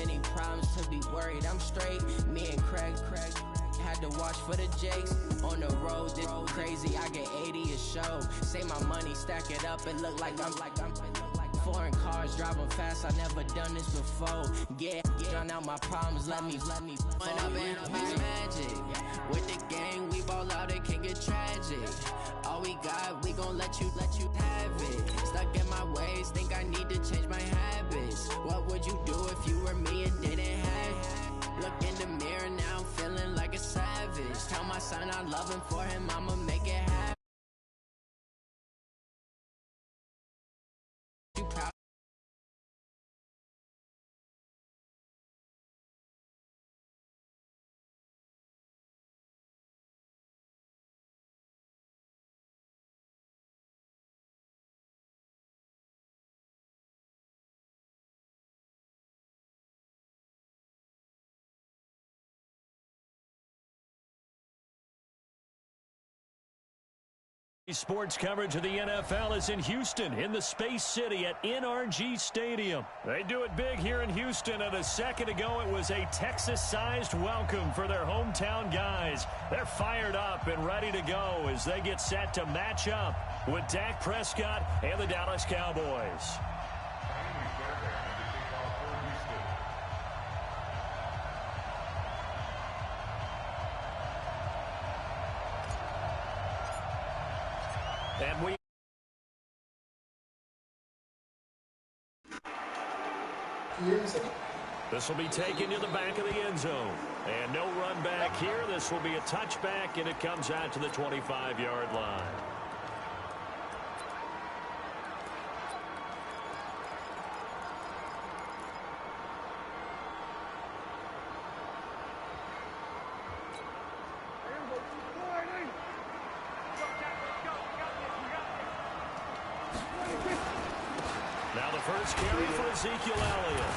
many problems to be worried. I'm straight. Me and Craig had to watch for the Jakes. On the road, this crazy. I get 80 a show. Say my money, stack it up, and look like I'm foreign cars, driving fast. I never done this before. Get drown out my problems. Let me. When I've been up is magic. With the gang, we ball out. It can get tragic. All we got, we gon' let you have it. Stuck in my ways, think I need to change my habits. What would you do if you were me and didn't have it? Look in the mirror now, I'm feeling like a savage. Tell my son I love him, for him I'ma make it happen. You proud? Sports coverage of the NFL is in Houston, in the Space City at NRG Stadium. They do it big here in Houston, and a second ago it was a Texas-sized welcome for their hometown guys. They're fired up and ready to go as they get set to match up with Dak Prescott and the Dallas Cowboys. And this will be taken to the back of the end zone. And no run back here. This will be a touchback, and it comes out to the 25-yard line. First carry for Ezekiel Elliott.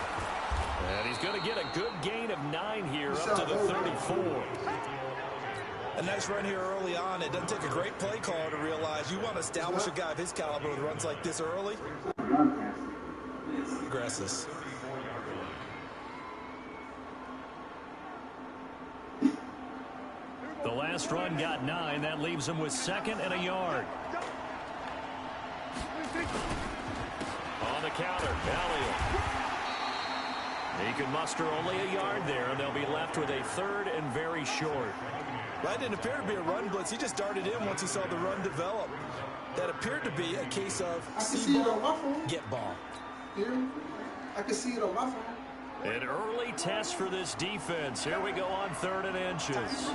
And he's going to get a good gain of 9 here up to the 34. A nice run here early on. It doesn't take a great play caller to realize you want to establish a guy of his caliber with runs like this early. Aggressive. The last run got 9. That leaves him with 2nd and a yard. On the counter, Elliott. He can muster only a yard there, and they'll be left with a 3rd and very short. That didn't appear to be a run blitz. He just darted in once he saw the run develop. That appeared to be a case of see ball, get ball. I can see it on my phone. An early test for this defense. Here we go on 3rd and inches.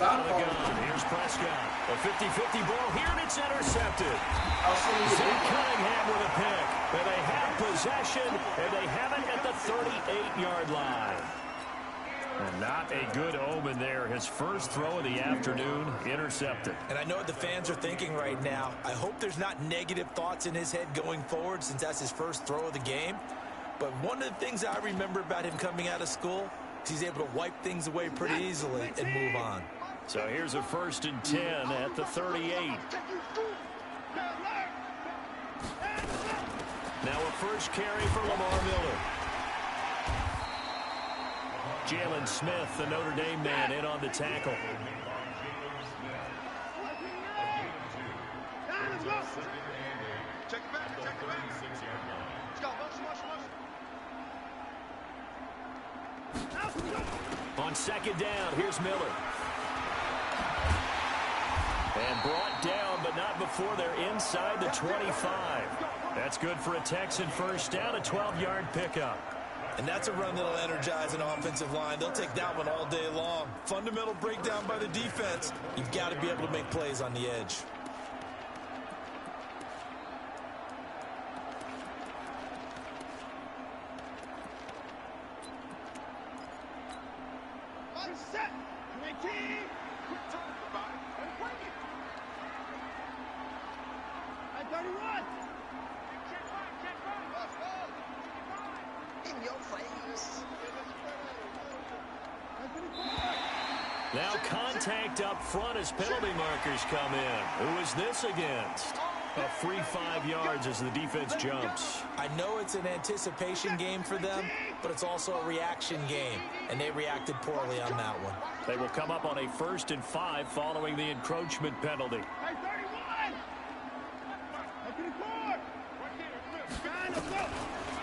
Out of the gun. Here's Prescott. A 50-50 ball here, and it's intercepted. Zach Cunningham with a pick. And they have possession, and they have it at the 38-yard line. And not a good omen there. His first throw of the afternoon, intercepted. And I know what the fans are thinking right now. I hope there's not negative thoughts in his head going forward since that's his first throw of the game. But one of the things I remember about him coming out of school is he's able to wipe things away pretty easily and move on. So here's a 1st and 10 at the 38. Now a first carry for Lamar Miller. Jalen Smith, the Notre Dame man, in on the tackle. On 2nd down, here's Miller. And brought down, but not before they're inside the 25. That's good for a Texan first down, a 12-yard pickup. And that's a run that'll energize an offensive line. They'll take that one all day long. Fundamental breakdown by the defense. You've got to be able to make plays on the edge. Now contact up front as penalty markers come in. Who is this against? A free 5 yards as the defense jumps. I know it's an anticipation game for them, but it's also a reaction game, and they reacted poorly on that one. They will come up on a 1st and 5 following the encroachment penalty.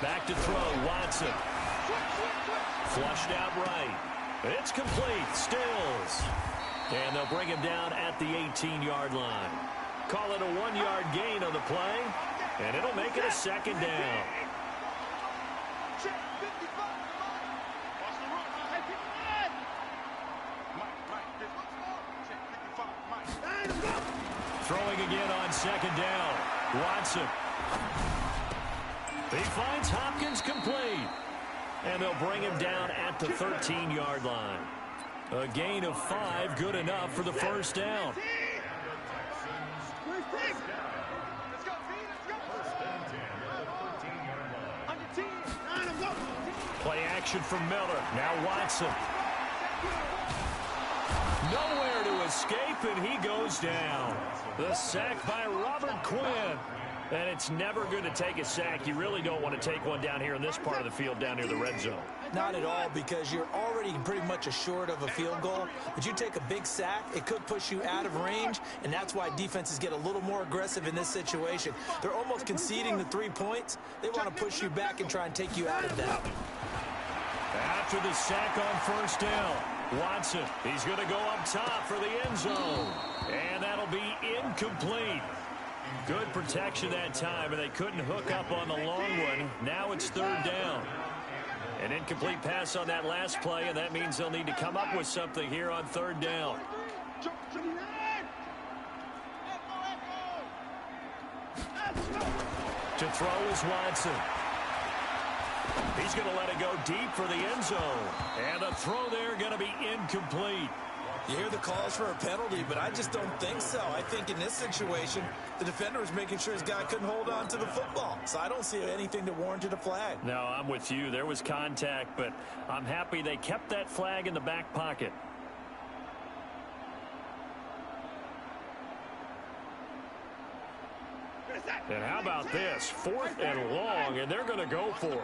Back to throw, Watson. Flushed out right. It's complete, Stills. And they'll bring him down at the 18-yard line. Call it a 1-yard gain on the play, and it'll make it a 2nd down. Throwing again on 2nd down. Watson. He finds Hopkins complete. And they'll bring him down at the 13-yard line. A gain of 5, good enough for the 1st down. Play action from Miller. Now Watson. Nowhere to escape, and he goes down. The sack by Robert Quinn. And it's never good to take a sack. You really don't want to take one down here in this part of the field, down near the red zone. Not at all, because you're already pretty much assured of a field goal. But you take a big sack, it could push you out of range, and that's why defenses get a little more aggressive in this situation. They're almost conceding the 3 points. They want to push you back and try and take you out of that. After the sack on 1st down, Watson, he's going to go up top for the end zone. And that'll be incomplete. Good protection that time, and they couldn't hook up on the long one. Now it's 3rd down. An incomplete pass on that last play, and that means they'll need to come up with something here on 3rd down. To throw is Watson. He's going to let it go deep for the end zone. And the throw there going to be incomplete. You hear the calls for a penalty, but I just don't think so. I think in this situation, the defender was making sure his guy couldn't hold on to the football. So I don't see anything that warranted a flag. No, I'm with you. There was contact, but I'm happy they kept that flag in the back pocket. And how about this? 4th and long, and they're going to go for it.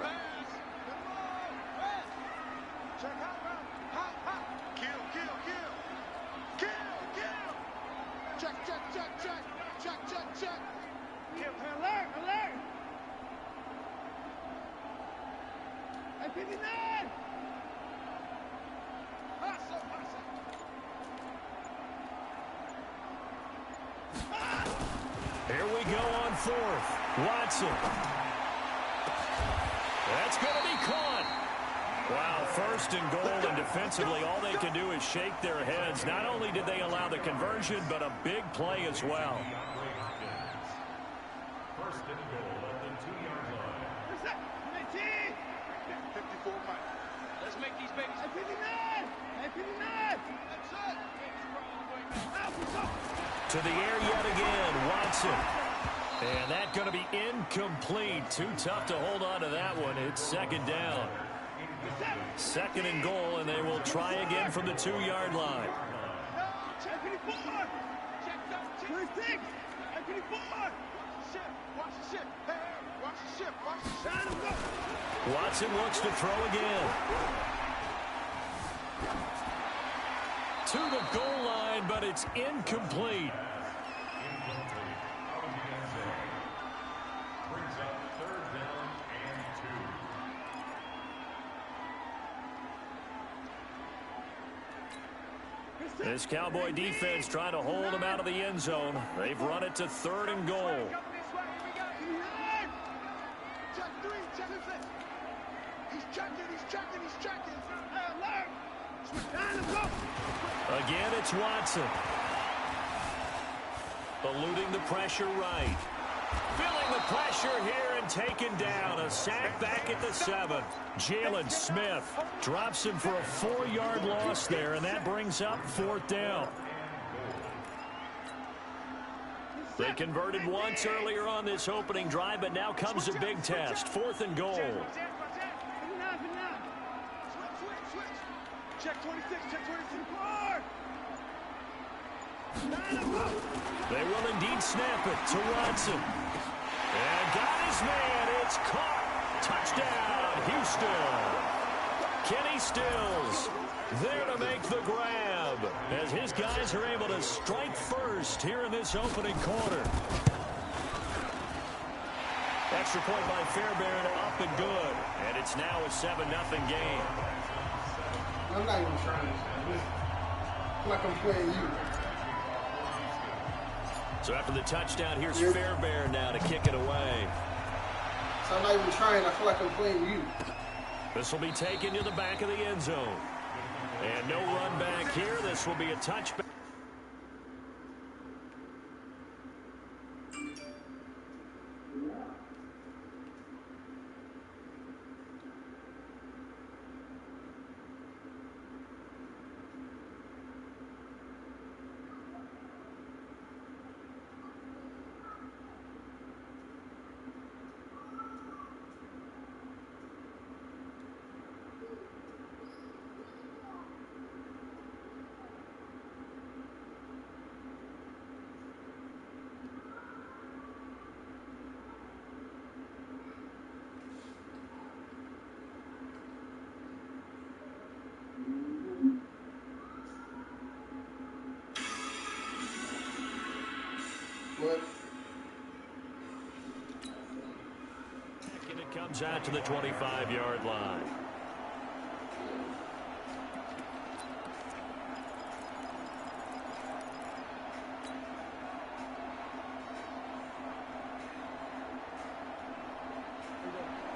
Here we go on 4th. Watson. That's going to be caught. Wow, 1st and goal, and defensively all they can do is shake their heads. Not only did they allow the conversion, but a big play as well. 1st and goal at the 2-yard line. 54 miles. Let's make these babies. 59. To the air yet again, Watson. And that's going to be incomplete. Too tough to hold on to that one. It's 2nd down. 2nd and goal, and they will try again from the 2-yard line. Watson looks to throw again. To the goal line, but it's incomplete. This Cowboy defense trying to hold him out of the end zone. They've run it to 3rd and goal. Again, it's Watson. Eluding the pressure right. Feeling the pressure here and taken down. A sack back at the 7. Jalen Smith drops him for a 4-yard loss there, and that brings up 4th down. They converted once earlier on this opening drive, but now comes a big test. 4th and goal. They will indeed snap it to Watson. And got his man. It's caught. Touchdown, Houston. Kenny Stills there to make the grab as his guys are able to strike first here in this opening quarter. Extra point by Fairbairn, up and good. And it's now a 7-0 game. I'm not even trying. I feel like I'm playing you. So after the touchdown, here's Fairbairn now to kick it away. So I'm not even trying. I feel like I'm playing you. This will be taken to the back of the end zone. And no run back here. This will be a touchback. And it comes out to the 25-yard line.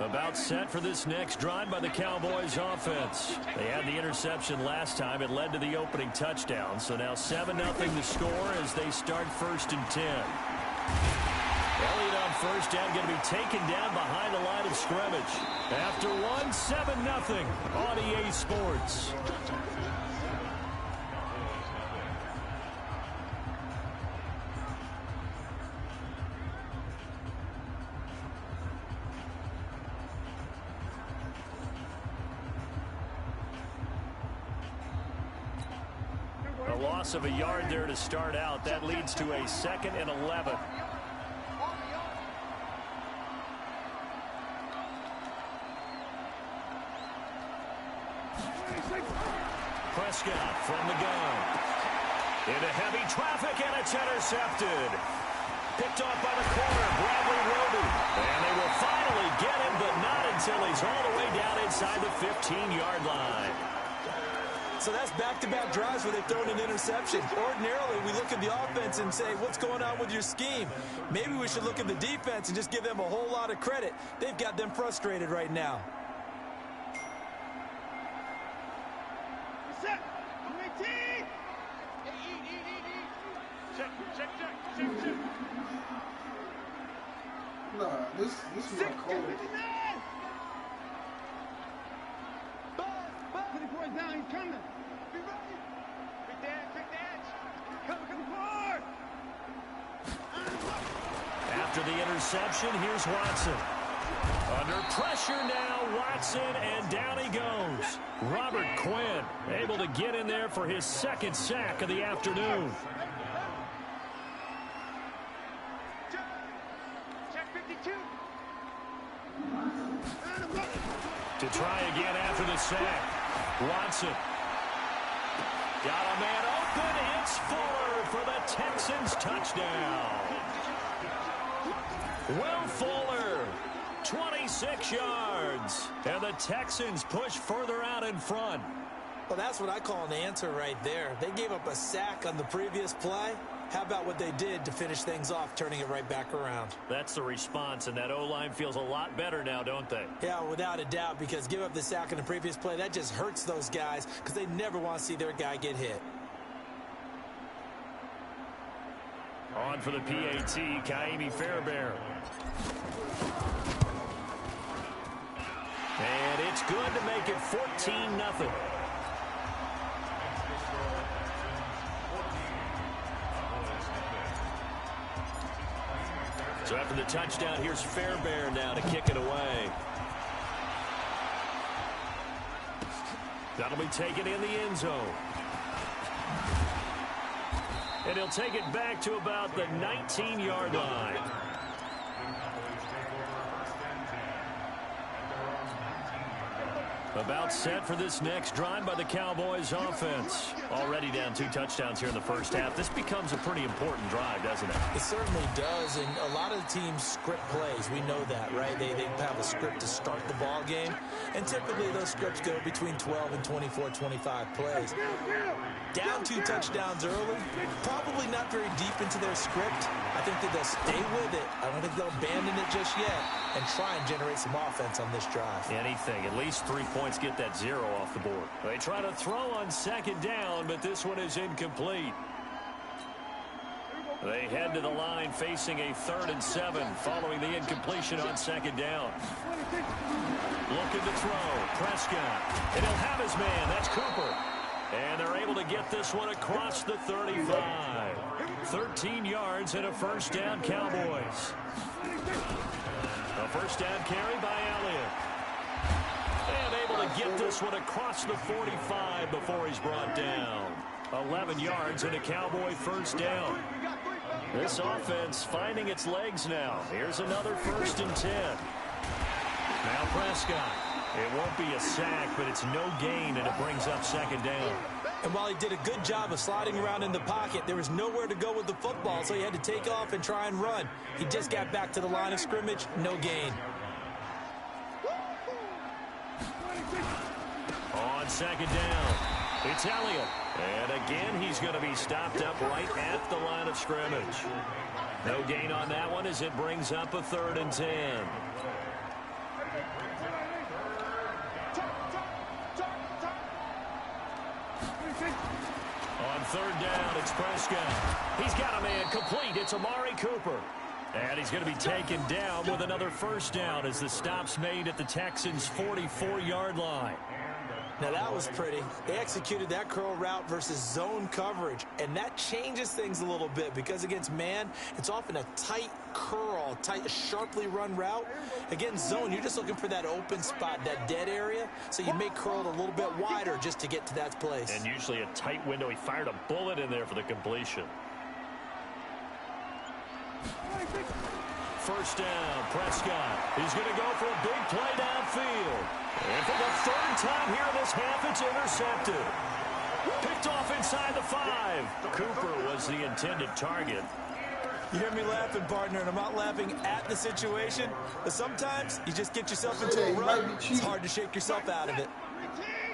About set for this next drive by the Cowboys offense. They had the interception last time. It led to the opening touchdown. So now 7-0 the score as they start 1st and 10. Elliott on first down, going to be taken down behind the line of scrimmage. After 7-0 on EA Sports. A loss of a yard there to start out. That leads to a 2nd and 11. Prescott from the gun. Into heavy traffic, and it's intercepted. Picked off by the corner, Bradley Roby. And they will finally get him, but not until he's all the way down inside the 15-yard line. So that's back-to-back drives where they've thrown an interception. Ordinarily, we look at the offense and say, what's going on with your scheme? Maybe we should look at the defense and just give them a whole lot of credit. They've got them frustrated right now. Set. UAT. Check. Nah, this is not cold. 54's down, he's coming. Be ready. Quick dance. Come forward. After the interception, here's Watson. Under pressure now, Watson, and down he goes. Robert Quinn able to get in there for his 2nd sack of the afternoon. Check 52. To try again after the sack. Watson. Got a man open. It's Fuller for the Texans touchdown. Will Fuller, 26 yards. And the Texans push further out in front. Well, that's what I call an answer right there. They gave up a sack on the previous play. How about what they did to finish things off, turning it right back around? That's the response, and that O-line feels a lot better now, don't they? Yeah, without a doubt, because give up the sack on the previous play, that just hurts those guys because they never want to see their guy get hit. On for the PAT, Kaimi Fairbairn. And it's good to make it 14-0. So after the touchdown, here's Fairbairn now to kick it away. That'll be taken in the end zone. And he'll take it back to about the 19-yard line. About set for this next drive by the Cowboys offense. Already down 2 touchdowns here in the first half. This becomes a pretty important drive, doesn't it? It certainly does, and a lot of the teams script plays. We know that, right? They have a script to start the ball game, and typically those scripts go between 12 and 24, 25 plays. Down 2 touchdowns early, probably not very deep into their script. I think that they'll stay with it. I don't think they'll abandon it just yet and try and generate some offense on this drive. Anything. At least 3 points, get that 0 off the board. They try to throw on second down, but this one is incomplete. They head to the line facing a 3rd and 7 following the incompletion on second down. Looking to throw. Prescott. And he'll have his man. That's Cooper. And they're able to get this one across the 35. 13 yards and a first down, Cowboys. A first down carry by Elliott. And able to get this one across the 45 before he's brought down. 11 yards and a Cowboy first down. This offense finding its legs now. Here's another 1st and 10. Now Prescott. It won't be a sack, but it's no gain, and it brings up second down. And while he did a good job of sliding around in the pocket, there was nowhere to go with the football, so he had to take off and try and run. He just got back to the line of scrimmage, no gain. On second down, it's Elliott. And again, he's going to be stopped up right at the line of scrimmage. No gain on that one as it brings up a 3rd and 10. On 3rd down, it's Prescott. He's got a man complete. It's Amari Cooper. And he's going to be taken down with another first down as the stop's made at the Texans' 44-yard line. Now that was pretty. They executed that curl route versus zone coverage, and that changes things a little bit because against man, it's often a tight curl, sharply run route. Against zone, you're just looking for that open spot, that dead area, so you may curl it a little bit wider just to get to that place. And usually a tight window. He fired a bullet in there for the completion. First down, Prescott. He's going to go for a big play downfield. And for the 3rd time here in this half, it's intercepted. Picked off inside the 5. Cooper was the intended target. You hear me laughing, partner, and I'm not laughing at the situation, but sometimes you just get yourself into a rut. It's hard to shake yourself out of it.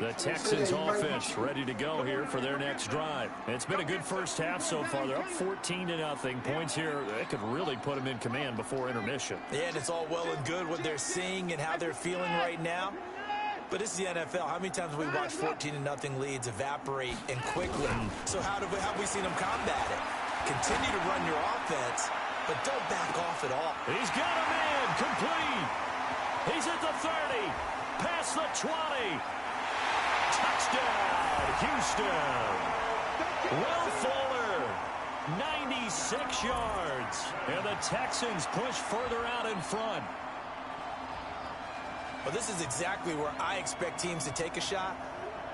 The Texans offense ready to go here for their next drive. It's been a good first half so far. They're up 14-0. Points here, they could really put them in command before intermission. Yeah, and it's all well and good what they're seeing and how they're feeling right now. But this is the NFL. How many times have we watched 14-0 leads evaporate and quickly? So how have we seen them combat it? Continue to run your offense, but don't back off at all. He's got a man complete. He's at the 30, past the 20. Touchdown, Houston. Will Fuller, 96 yards. And the Texans push further out in front. Well, this is exactly where I expect teams to take a shot.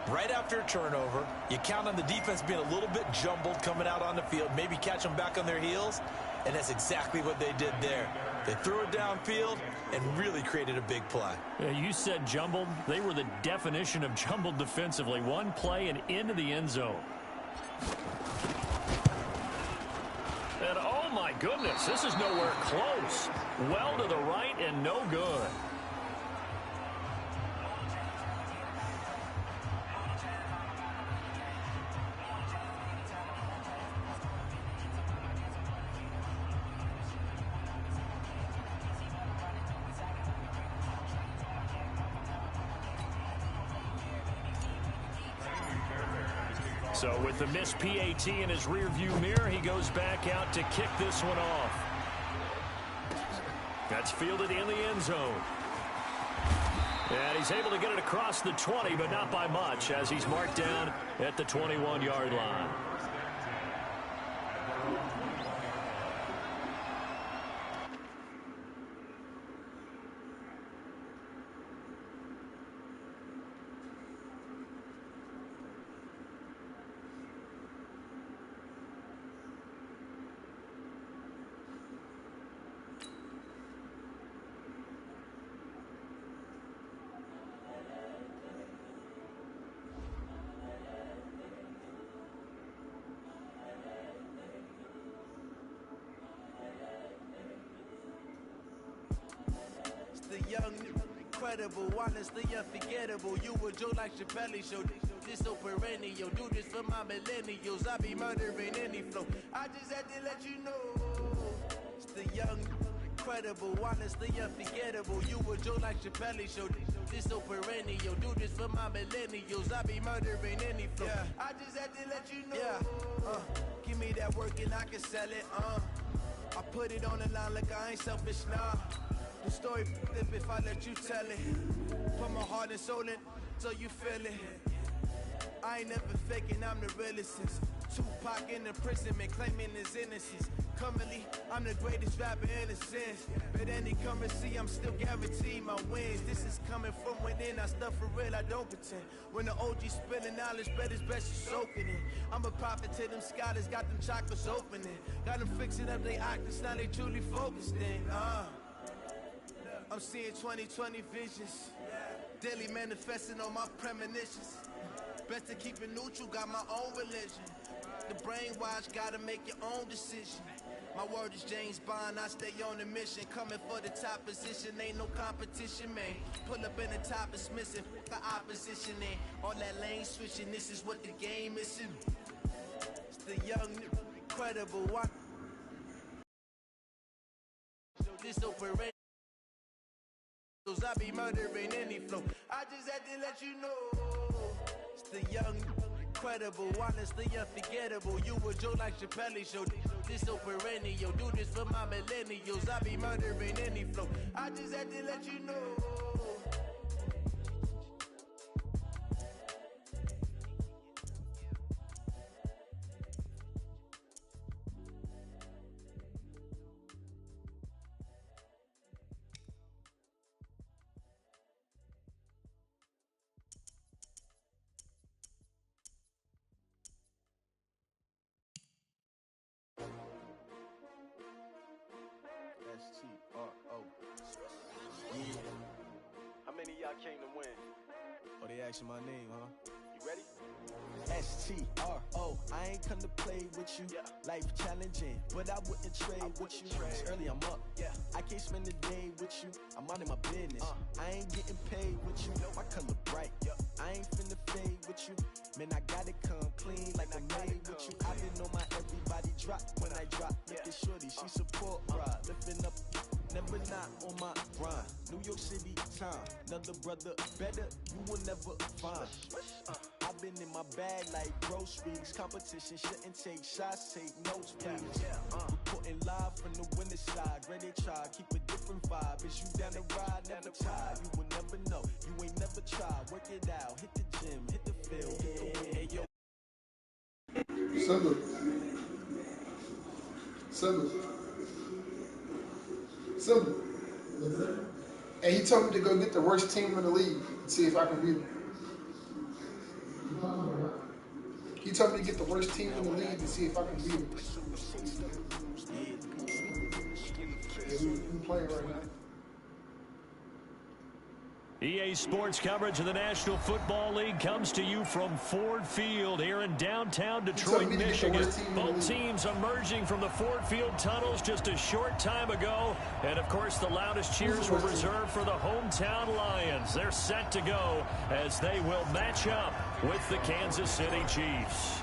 Right after a turnover, you count on the defense being a little bit jumbled coming out on the field, maybe catch them back on their heels, and that's exactly what they did there. They threw it downfield and really created a big play. Yeah, you said jumbled. They were the definition of jumbled defensively. One play and into the end zone. And oh my goodness, this is nowhere close. Well to the right and no good. So with the missed PAT in his rearview mirror, he goes back out to kick this one off. That's fielded in the end zone. And he's able to get it across the 20, but not by much, as he's marked down at the 21-yard line. incredible, honestly unforgettable. You a joke like Chappelle Show. This so perennial, do this for my millennials. I be murdering any flow. I just had to let you know. It's the young, incredible, honestly unforgettable. You a joke like Chappelle Show. This so perennial, do this for my millennials. I be murdering any flow. Yeah. I just had to let you know. Yeah. Give me that work and I can sell it. I put it on the line like I ain't selfish, nah. The story flip if I let you tell it. Put my heart and soul in so you feel it. I ain't never faking, I'm the realest since Tupac in imprisonment, claiming his innocence. Currently, I'm the greatest rapper in a sense. But any currency, I'm still guaranteed my wins. This is coming from within, I stuff for real, I don't pretend. When the OG spilling knowledge, bet it's best you soaking it. I'm a prophet to them scholars, got them chakras opening. Got them fixing up they octaves, now they truly focused in. I'm seeing 2020 visions. Daily manifesting on my premonitions. Best to keep it neutral, got my own religion. The brainwash, gotta make your own decision. My word is James Bond, I stay on a mission. Coming for the top position, ain't no competition, man. Pull up in the top, it's missing, the opposition, and all that lane switching, this is what the game is. It's the young, incredible, this operation. I be murdering any flow. I just had to let you know. It's the young, incredible, honestly unforgettable. You a joke like Chappelle Show. This so perennial, do this for my millennials. I be murdering any flow. I just had to let you know. S-T-R-O. Yeah. How many of y'all came to win? Oh, they asking my name, huh? You ready? S-T-R-O. I ain't come to play with you. Yeah. Life challenging, but I wouldn't trade with you. It's early, I'm up. Yeah. I can't spend the day with you. I'm minding my business. I ain't getting paid with you. My color bright. Yeah. I ain't finna fade with you. Man, I gotta come clean like I'm made with you. I didn't know my everybody drop when I drop. Look at shorty, she support ride. Lifting up, never not on my grind. New York City time, another brother better you will never find. I've been in my bag like groceries. Competition shouldn't take shots, take notes, please. Reporting live from the winning side. Ready to try, keep a different vibe. Is you down the ride, never tired. You will never know, you ain't never tried. Work it out, hit the gym, hit the field, hit the win. Hey, yo. Simple. And he told me to go get the worst team in the league and see if I can beat them. He told me to get the worst team in the league and see if I can beat them. Yeah, we playing right now. EA Sports coverage of the National Football League comes to you from Ford Field here in downtown Detroit, Michigan. Both teams emerging from the Ford Field tunnels just a short time ago. And, of course, the loudest cheers were reserved for the hometown Lions. They're set to go as they will match up with the Kansas City Chiefs.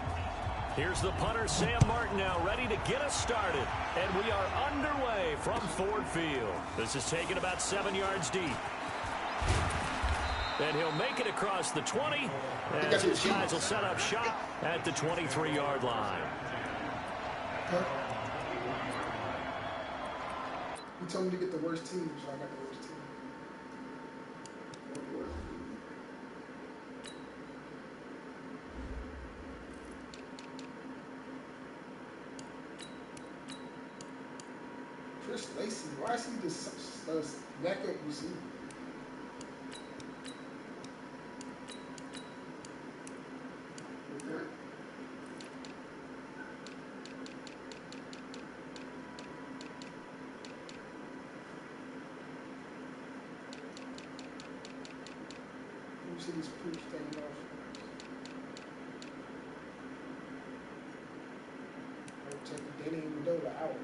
Here's the punter, Sam Martin, now ready to get us started. And we are underway from Ford Field. This is taken about 7 yards deep. And he'll make it across the 20, as his guys will set up shop at the 23-yard line. He told me to get the worst team, so I got the worst team. Chris Lacey, why is he just backup receiver? See this proof thing off. I'll check it. They didn't even know the hour.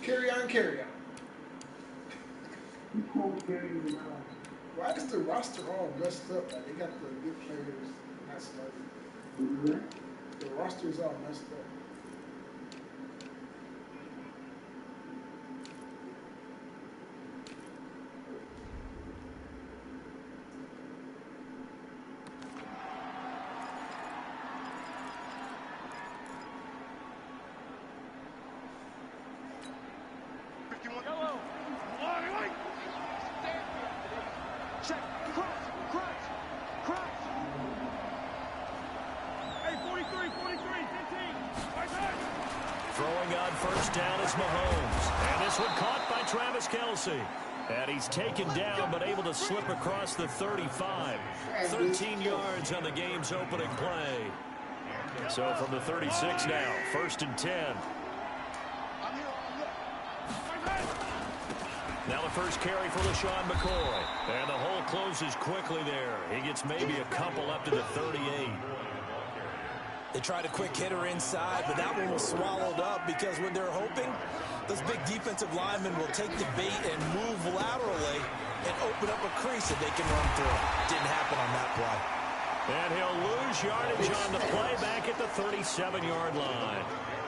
Carry on, carry on. Why is the roster all messed up? Like, they got the good players not starting. The roster is all messed up. Yellow. Check. Cross. Hey, 43, 15. Right side. Throwing on first down is Mahomes. And this one caught by Travis Kelce. And he's taken down but able to slip across the 35. 13 yards on the game's opening play. So from the 36 now, 1st and 10. Now the first carry for LaShawn McCoy. And the hole closes quickly there. He gets maybe a couple up to the 38. They tried a quick hitter inside, but that one was swallowed up because when they're hoping, those big defensive linemen will take the bait and move laterally and open up a crease that they can run through. Didn't happen on that play. And he'll lose yardage on the play back at the 37-yard line.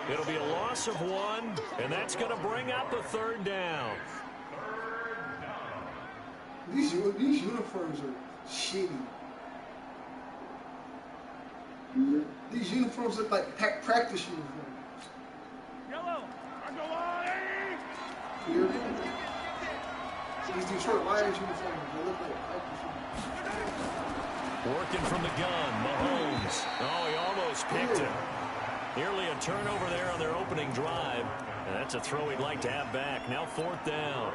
It'll be a loss of 1, and that's going to bring up the 3rd down. These uniforms are shitty. These uniforms look like practice uniforms. Yellow. I go on. These Detroit Lions uniforms, they look like practice uniforms. Working from the gun, Mahomes. Oh, he almost picked him. Nearly a turnover there on their opening drive. And that's a throw he'd like to have back. Now 4th down.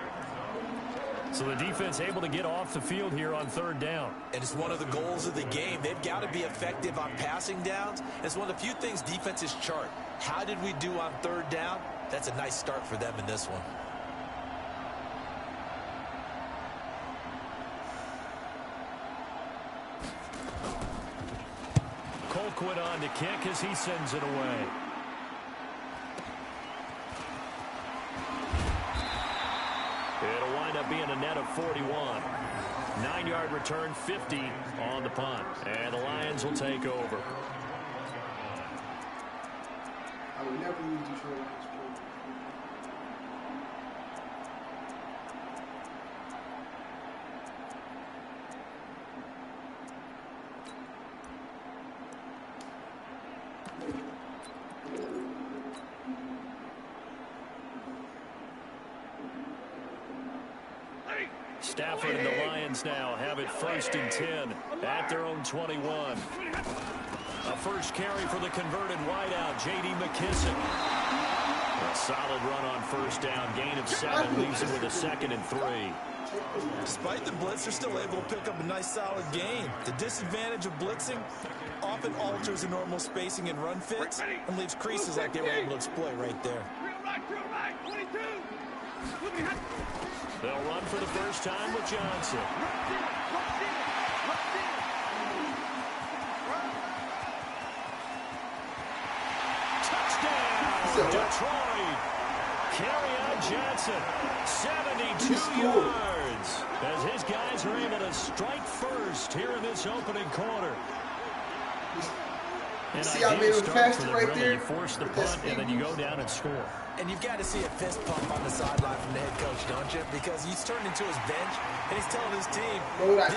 So the defense able to get off the field here on 3rd down. And it's one of the goals of the game. They've got to be effective on passing downs. It's one of the few things defenses chart. How did we do on 3rd down? That's a nice start for them in this one. Colquitt on to kick as he sends it away. It'll wind up being a net of 41. 9-yard return, 50 on the punt. And the Lions will take over. I would never use Detroit Lions play. Stafford and the Lions now have it 1st and 10 at their own 21. A first carry for the converted wideout, J.D. McKissick. A solid run on 1st down. Gain of 7 leaves him with a 2nd and 3. Despite the blitz, they're still able to pick up a nice solid gain. The disadvantage of blitzing often alters the normal spacing and run fits and leaves creases like they were able to exploit right there. Real right, 22. They'll run for the first time with Johnson. Touchdown, Detroit. Kerryon Johnson, 72 yards. As his guys are able to strike first here in this opening quarter. See, I made him faster right there. You force the punt, and then you go down and score. And you've got to see a fist pump on the sideline from the head coach, don't you? Because he's turned into his bench, and he's telling his team,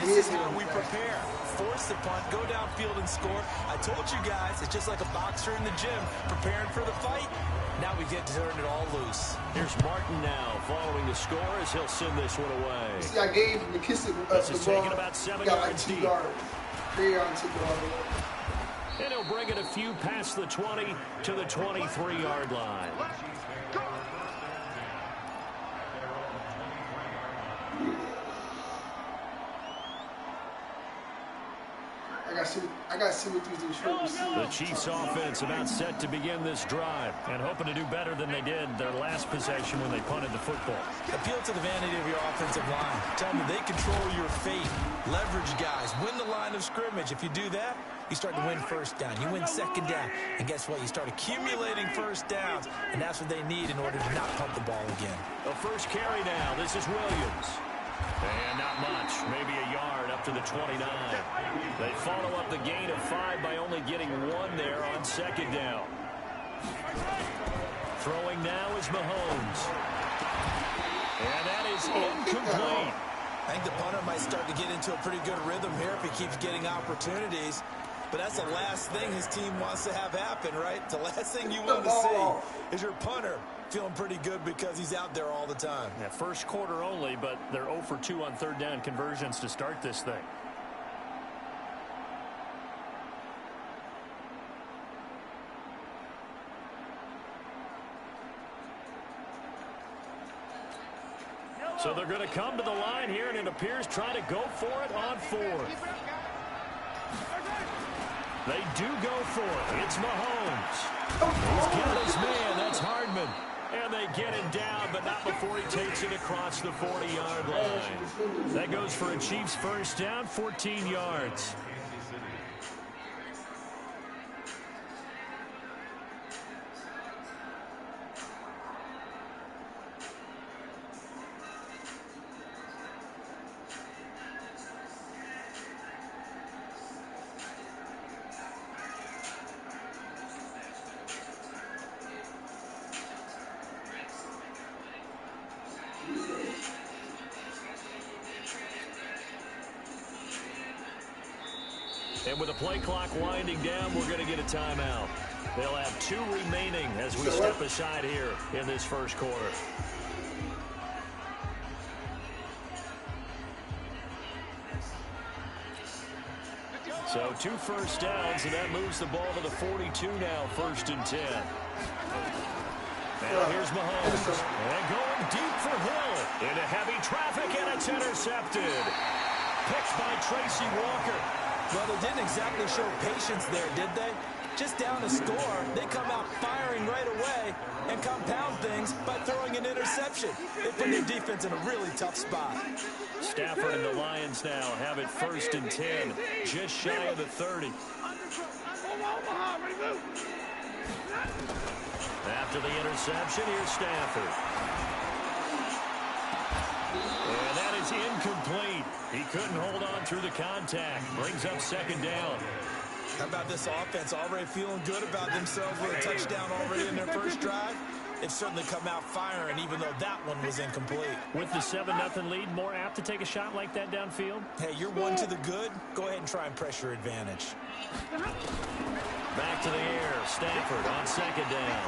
this is how we prepare. Force the punt, go downfield and score. I told you guys, it's just like a boxer in the gym, preparing for the fight. Now we get to turn it all loose. Here's Martin now, following the score as he'll send this one away. See, I gave McKissick this is the ball. Taking about 7 got yards like 2 deep. yards. Kerryon took it all the way. And he'll bring it a few past the 20 to the 23-yard line. I got gotta see what these short receivers. The Chiefs offense about set to begin this drive and hoping to do better than they did their last possession when they punted the football. Appeal to the vanity of your offensive line. Tell them they control your fate. Leverage guys. Win the line of scrimmage. If you do that, you start to win first down. You win second down. And guess what? You start accumulating first downs. And that's what they need in order to not punt the ball again. The first carry now. This is Williams. And not much. Maybe a yard up to the 29. They follow up the gain of 5 by only getting 1 there on second down. Throwing now is Mahomes. And that is incomplete. I think the punter might start to get into a pretty good rhythm here if he keeps getting opportunities. But that's the last thing his team wants to have happen, right? The last thing you want to see is your punter feeling pretty good because he's out there all the time. Yeah, first quarter only, but they're 0 for 2 on third down conversions to start this thing. So they're going to come to the line here, and it appears trying to go for it on 4th. They do go for it. It's Mahomes. He's got his man. That's Hardman. And they get him down, but not before he takes it across the 40-yard line. That goes for a Chiefs first down, 14 yards. And with the play clock winding down, we're going to get a timeout. They'll have 2 remaining as we step aside here in this first quarter. So 2 first downs, and that moves the ball to the 42 now, 1st and 10. Now here's Mahomes. And going deep for Hill. Into heavy traffic, and it's intercepted. Picked by Tracy Walker. Well, they didn't exactly show patience there, did they? Just down a score, they come out firing right away and compound things by throwing an interception. They put their defense in a really tough spot. Stafford and the Lions now have it 1st and 10, just shy of the 30. After the interception, here's Stafford. And that is incomplete. He couldn't hold on through the contact. Brings up 2nd down. How about this offense already feeling good about themselves with a touchdown already in their first drive? They've certainly come out firing, even though that one was incomplete. With the 7-0 lead, more apt to take a shot like that downfield? Hey, you're 1 to the good. Go ahead and try and press your advantage. Back to the air. Stafford on 2nd down.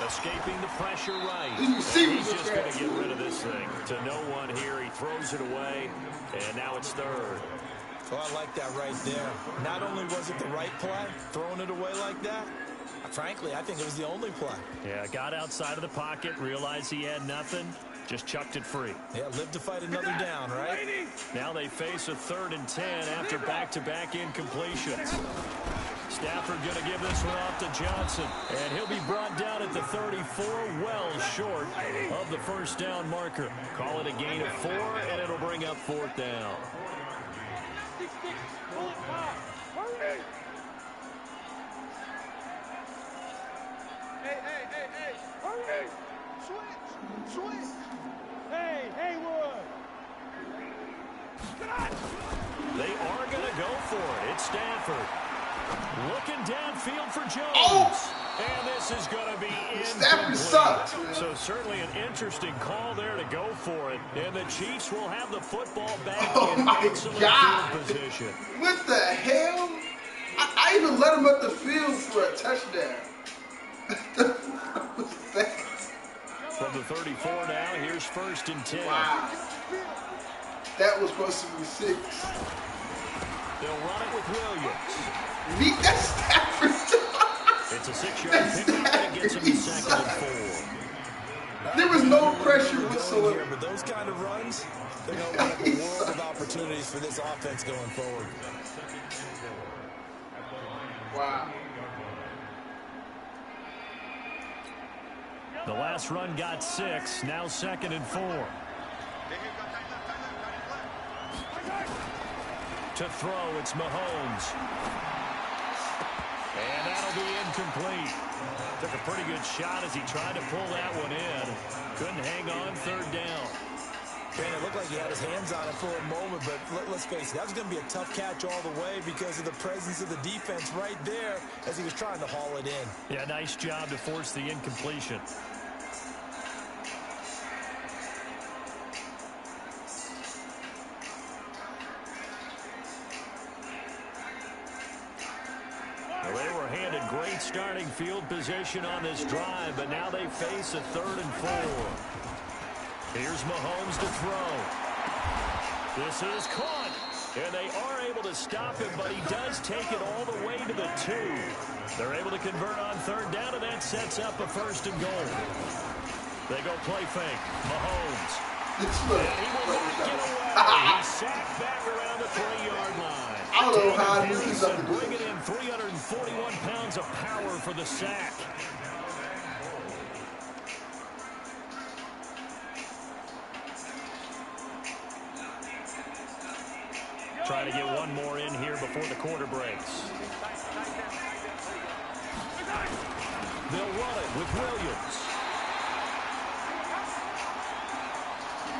Escaping the pressure right. He's just going to get rid of this thing. To no one here. He throws it away, and now it's 3rd. Well, I like that right there. Not only was it the right play, throwing it away like that, frankly, I think it was the only play. Yeah, got outside of the pocket, realized he had nothing, just chucked it free. Yeah, live to fight another down, right? Now they face a 3rd and 10 after back-to-back incompletions. Stafford going to give this one off to Johnson, and he'll be brought down at the 34, well short of the first down marker. Call it a gain of 4, and it'll bring up 4th down. Hey, hurry! Switch! Hey, Haywood! They are going to go for it. It's Stafford. Looking downfield for Jones. Oh! And this is going to be incomplete. Stafford sucked. So certainly an interesting call there to go for it. And the Chiefs will have the football back in excellent field position. What the hell? I even let him up the field for a touchdown. What was that? From the 34 now, here's 1st and 10. Wow. That was supposed to be 6. They'll run it with Williams. Beat that Stafford. It's a 6-yard pickup and it gets him to 2nd and 4. There was no pressure whatsoever. Here, but those kind of runs, they're going to open up a world of opportunities for this offense going forward. Wow. The last run got 6. Now 2nd and 4. To throw, it's Mahomes. And that'll be incomplete. Took a pretty good shot as he tried to pull that one in. Couldn't hang on 3rd down. Man, it looked like he had his hands on it for a moment, but let's face it, that was going to be a tough catch all the way because of the presence of the defense right there as he was trying to haul it in. Yeah, nice job to force the incompletion. Well, they were handed great starting field position on this drive, but now they face a 3rd and 4. Here's Mahomes to throw. This is caught, and they are able to stop him, but he does take it all the way to the 2. They're able to convert on 3rd down, and that sets up a 1st and goal. They go play fake. Mahomes. And he will not get away. He's sacked back around the 3-yard line. I don't know how I knew he's up to do bringing in 341 pounds of power for the sack. Trying to get one more in here before the quarter breaks. They'll run it with Williams.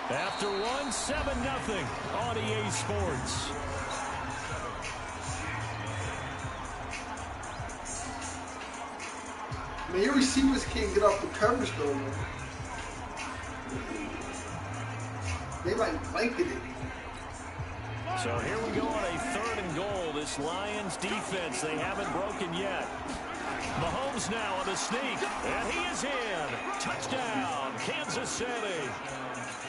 After one, 7-0 on EA Sports. Man, your receivers can't get off the coverage though, man. They like blanketed it. So here we go on a 3rd and goal. This Lions defense, they haven't broken yet. Mahomes now on the sneak, and he is in. Touchdown, Kansas City.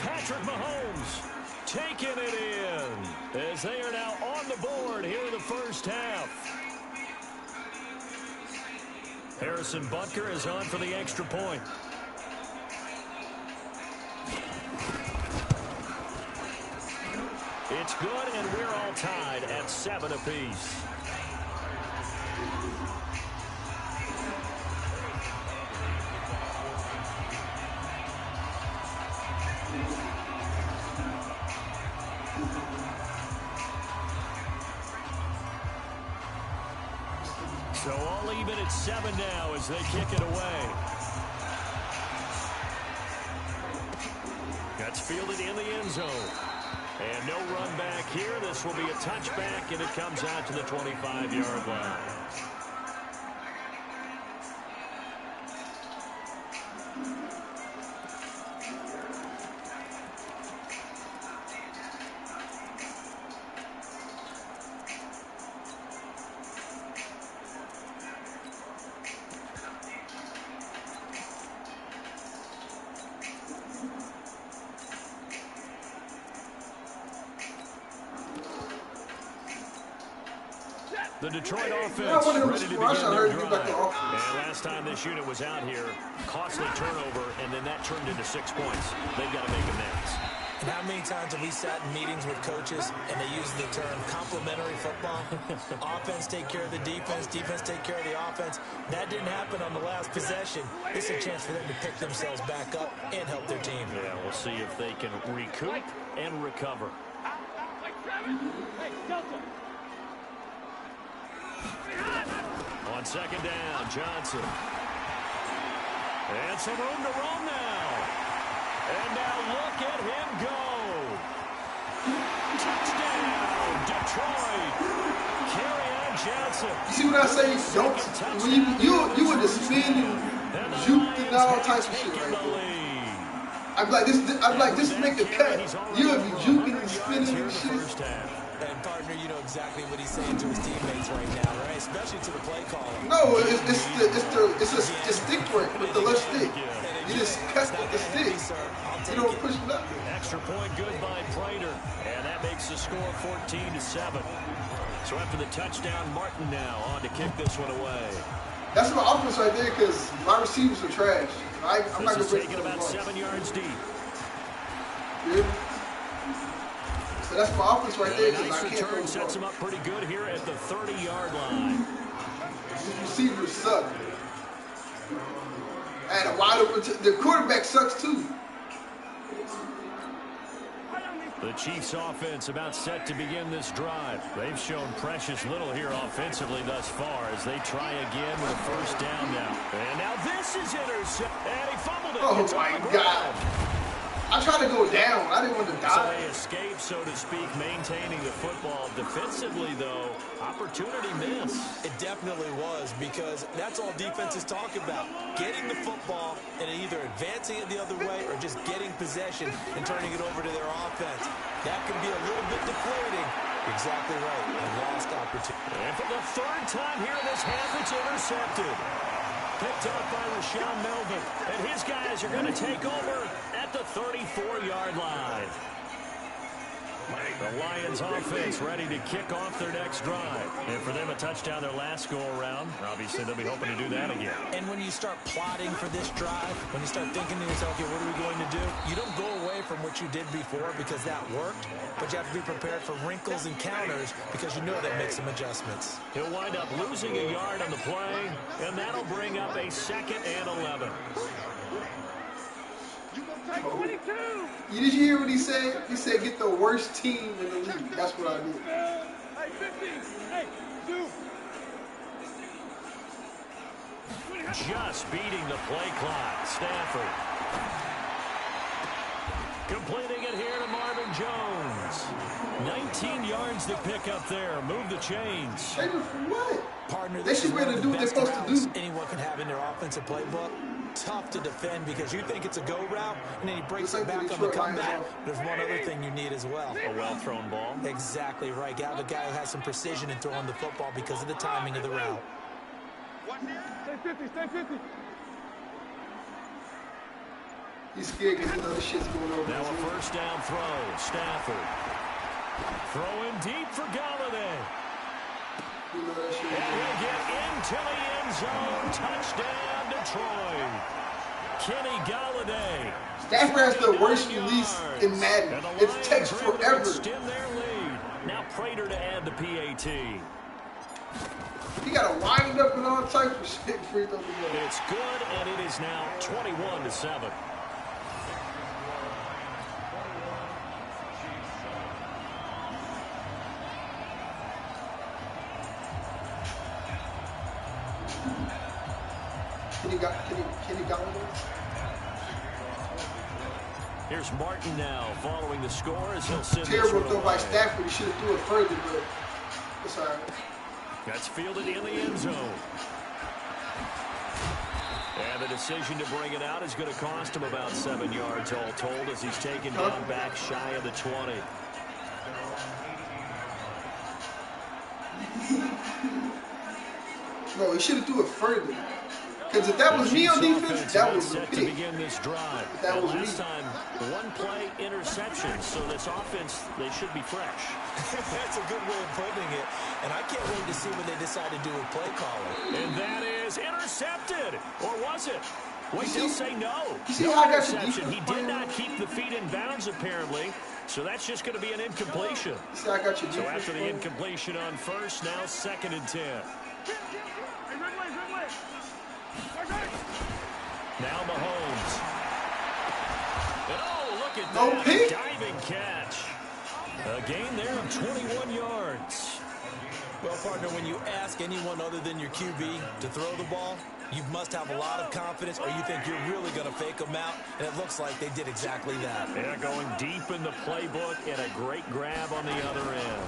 Patrick Mahomes taking it in as they are now on the board here in the 1st half. Harrison Butker is on for the extra point. It's good, and we're all tied at 7 apiece. So all even at 7 now as they kick it away. That's fielded in the end zone. And no run back here. This will be a touchback, and it comes out to the 25-yard line. The Detroit offense ready to begin their drive. And last time this unit was out here, costly turnover, and then that turned into 6 points. They've got to make amends. And how many times have we sat in meetings with coaches and they use the term complementary football? Offense take care of the defense, defense take care of the offense. That didn't happen on the last possession. This is a chance for them to pick themselves back up and help their team. Yeah, we'll see if they can recoup and recover. Hey, Delta. On 2nd down, Johnson. And some room to roam now. And now look at him go. Touchdown, Detroit. Kerryon Johnson. You see what I say? Don't when you would just spin and juke and all types of shit right there. I'm like this make a cut. You would be juking and spinning and shit. And partner, you know exactly what he's saying to his teammates right now, right? Especially to the play caller. No, it's a stick break with the left stick. You just cut with the stick. You don't push it up. Extra point good by Prater. And that makes the score 14-7. So after the touchdown, Martin now on to kick this one away. That's my offense right there because my receivers are trash. I'm not going to break it about 7 yards deep. Yeah. So that's my offense right there because Nice I can't return go sets him up pretty good here at the 30-yard line. The receivers suck. And a wide open. The quarterback sucks too. The Chiefs offense about set to begin this drive. They've shown precious little here offensively thus far as they try again with a first down now. And now this is intercepted. And he fumbled it. Oh my God. I tried to go down. I didn't want to die. So they escape, so to speak, maintaining the football. Defensively, though, opportunity miss. It definitely was, because that's all defenses talk about. Getting the football and either advancing it the other way or just getting possession and turning it over to their offense. That can be a little bit deflating. Exactly right. A lost opportunity. And for the third time here in this half, it's intercepted. Picked up by Rashawn Melvin. And his guys are going to take over at the 34-yard line. The Lions offense ready to kick off their next drive. And for them, a touchdown their last go-around. Obviously, they'll be hoping to do that again. And when you start plotting for this drive, when you start thinking to yourself, okay, what are we going to do? You don't go away from what you did before because that worked, but you have to be prepared for wrinkles and counters because you know that makes some adjustments. He'll wind up losing a yard on the play, and that'll bring up a 2nd and 11. Did you hear what he said? He said, get the worst team in the league. That's what I did. Hey, 50. Hey, 2. Just beating the play clock. Stafford. Completing it here to Marvin Jones. 19 yards to pick up there. Move the chains. Hey, what? Partner, they should be able to do what they're supposed to do. Anyone can have in their offensive playbook. Tough to defend because you think it's a go route, and then he breaks it back on the comeback. There's one other thing you need as well. A well-thrown ball. Exactly right. Got a guy who has some precision in throwing the football because of the timing of the route. Stay 50, stay 50. He's scared because the other shit's going over. Now a first down throw. Stafford. Throwing deep for Galladay. You know that shit. And he'll get into the end zone. Touchdown, Detroit. Kenny Galladay. Stafford has the worst release in Madden. It takes forever. Extend their lead. Now Prater to add the PAT. He got to wind up and all types of shit before he throws the ball. It's good, and it is now 21-7. Can he go? Here's Martin now following the score as he'll send terrible throw by Stafford. He should have threw it further, but it's all right. That's fielded in the end zone. And the decision to bring it out is going to cost him about 7 yards all told as he's taken down back shy of the 20. No, he should have threw it further. Because if that was me on defense, that was a set pick. to begin this drive. If that was last me. time, one play interception, so this offense, they should be fresh. That's a good way of putting it. And I can't wait to see what they decide to do with play calling. And that is intercepted. Or was it? Wait, they'll say no. You see No how I got your interception. He defense did playing? not keep the feet in bounds, apparently. So that's just going to be an incompletion. You see, I got your So defense after the playing? incompletion on first, now 2nd and 10. Now Mahomes. And oh, look at No that. pick. Diving catch. A gain there of 21 yards. Well, partner, when you ask anyone other than your QB to throw the ball, you must have a lot of confidence or you think you're really going to fake them out, and it looks like they did exactly that. They're going deep in the playbook and a great grab on the other end.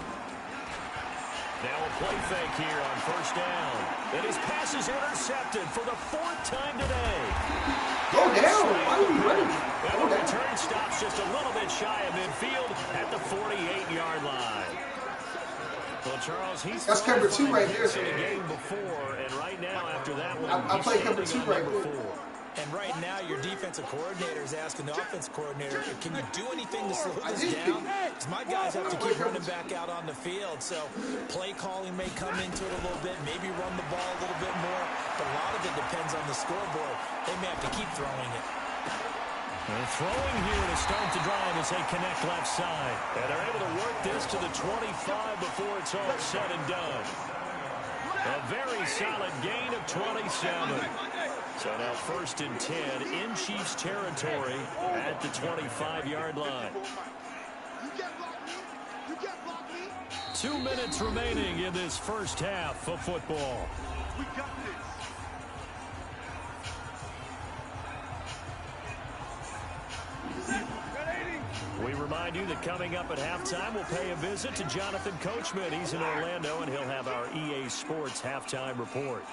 Now a play fake here on first down. And his pass is intercepted for the 4th time today. Go down. Why are you running? And Go the down. return stops just a little bit shy of midfield at the 48-yard line. Well, Charles, he's That's cover 2 right there. in the game before, and right now after that one, I he's play cover standing 2 on right number there. 4. And right now, your defensive coordinator is asking the offensive coordinator, can you do anything to slow this did down? pick. Because my guys have to keep running back out on the field. So play calling may come into it a little bit, maybe run the ball a little bit more. But a lot of it depends on the scoreboard. They may have to keep throwing it. And throwing here to start the drive as they connect left side. And they're able to work this to the 25 before it's all said and done. A very solid gain of 27. So now 1st and 10 in Chiefs territory at the 25-yard line. 2 minutes remaining in this first half of football. We got this. We remind you that coming up at halftime, we'll pay a visit to Jonathan Coachman. He's in Orlando, and he'll have our EA Sports halftime report.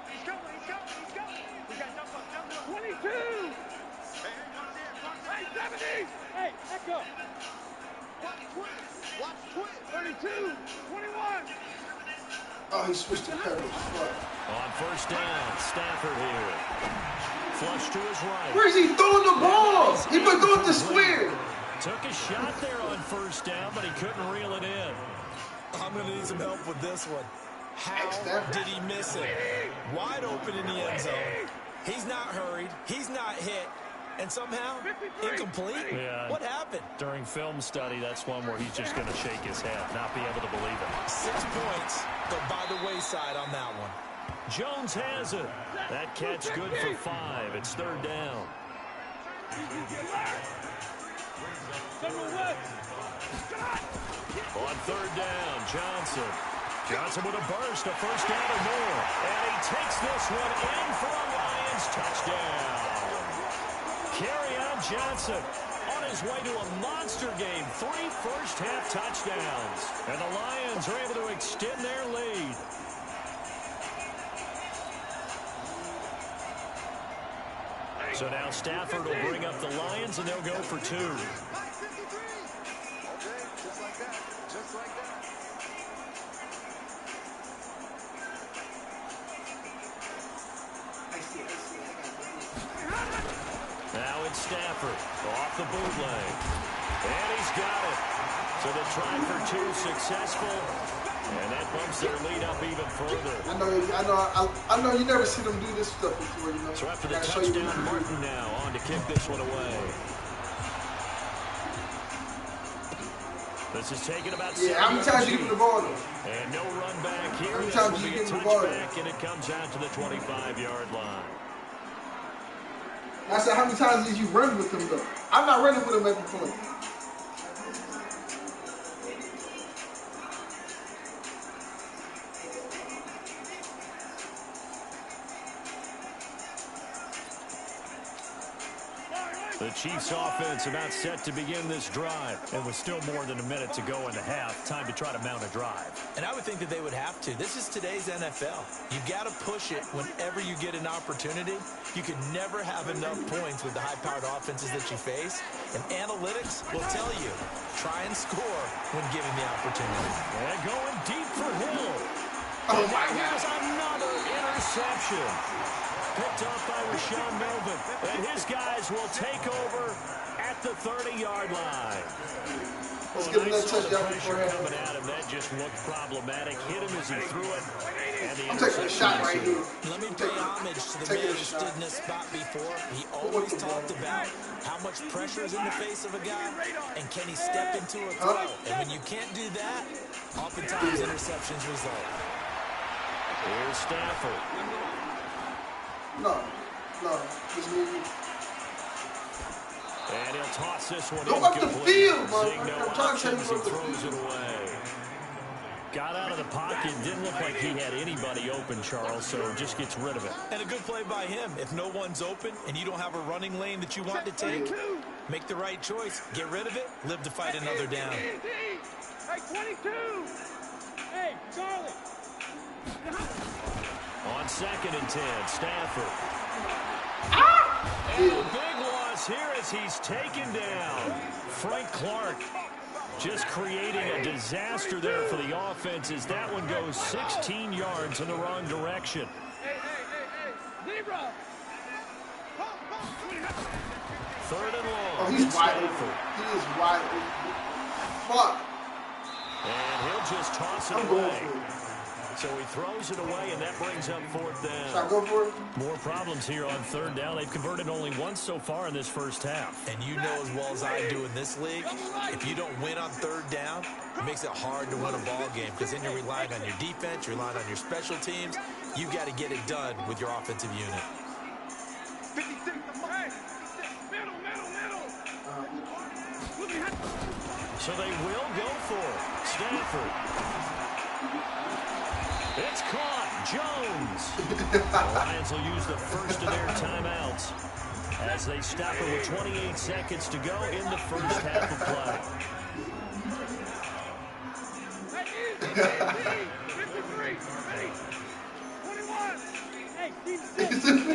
He's coming. We got jump up. 22. Hey, 70. Hey, echo. Watch twist. 32. 21. Oh, he switched to coverage. Fuck. On 1st down, Stafford here. Flush to his right. Where's he throwing the ball? He been throwing the square. Took a shot there on 1st down, but he couldn't reel it in. I'm going to need some help with this one. How did he miss it? Wide open in the end zone. He's not hurried. He's not hit. And somehow, incomplete? Yeah. What happened? During film study, that's one where he's just going to shake his head, not be able to believe it. 6 points, but by the wayside on that one. Jones has it. That catch good for 5. It's 3rd down. On 3rd down, Johnson. Johnson with a burst, a 1st down or more. And he takes this one in for a Lions touchdown. Kerryon Johnson on his way to a monster game. 3 first-half touchdowns. And the Lions are able to extend their lead. So now Stafford will bring up the Lions, and they'll go for 2. Okay, just like that. Just like that. Now it's Stafford off the bootleg. And he's got it. So they tried for 2 successful. And that bumps their lead up even further. I know you never see them do this stuff before, you know. So after the touchdown, Martin now on to kick this one away. This is taking about 7 how many times you give him the ball, though? And no run back here. How many This times will you be a give him the ball? touchback, and it comes out to the 25-yard line. I said, how many times did you run with him, though? I'm not running with him every point. The Chiefs offense about set to begin this drive. And with still more than a minute to go in the half, time to try to mount a drive. And I would think that they would have to. This is today's NFL. You've got to push it whenever you get an opportunity. You can never have enough points with the high-powered offenses that you face. And analytics will tell you, try and score when given the opportunity. And going deep for Hill. Oh, And my here's God. another interception. Picked off by Rashawn Melvin. And his guys will take over at the 30-yard line. Let's give him that Nice touchdown pressure before coming at him. That just looked problematic. Hit him as he threw it. And the I'm taking a shot right here. Let me pay homage to the man who stood in this spot before. He always talked about how much pressure is in the face of a guy, and can he step into a throw. And when you can't do that, oftentimes interceptions result. Here's Stafford. No. Just leave it. And he'll toss this one Go up the incomplete. field, man. Seeing no I'm trying to tell you options, he up the throws field. it away. Got out of the pocket. Didn't look like he had anybody open, Charles, so just gets rid of it. And a good play by him. If no one's open and you don't have a running lane that you want to take, make the right choice. Get rid of it. Live to fight another down. Hey, 22. Hey, Charlie. On 2nd and 10, Stafford. Ah! And a big loss here as he's taken down. Frank Clark just creating a disaster there for the offense as that one goes 16 yards in the wrong direction. Hey. Zebra. 3rd and long. Oh, he's It's wide Stafford. open. He is wide open. Fuck. And he'll just toss it I'm going away. for it. So he throws it away, and that brings up fourth down. Should I go for it? More problems here on third down. They've converted only once so far in this first half. And you know as well as I do in this league, if you don't win on third down, it makes it hard to win a ball game because then you're relying on your defense, you're relying on your special teams. You've got to get it done with your offensive unit. 56, middle. So they will go for it. Stanford. It's caught. Jones. The Lions will use the first of their timeouts as they stop it with 28 seconds to go in the first half of play. 53, ready. 21.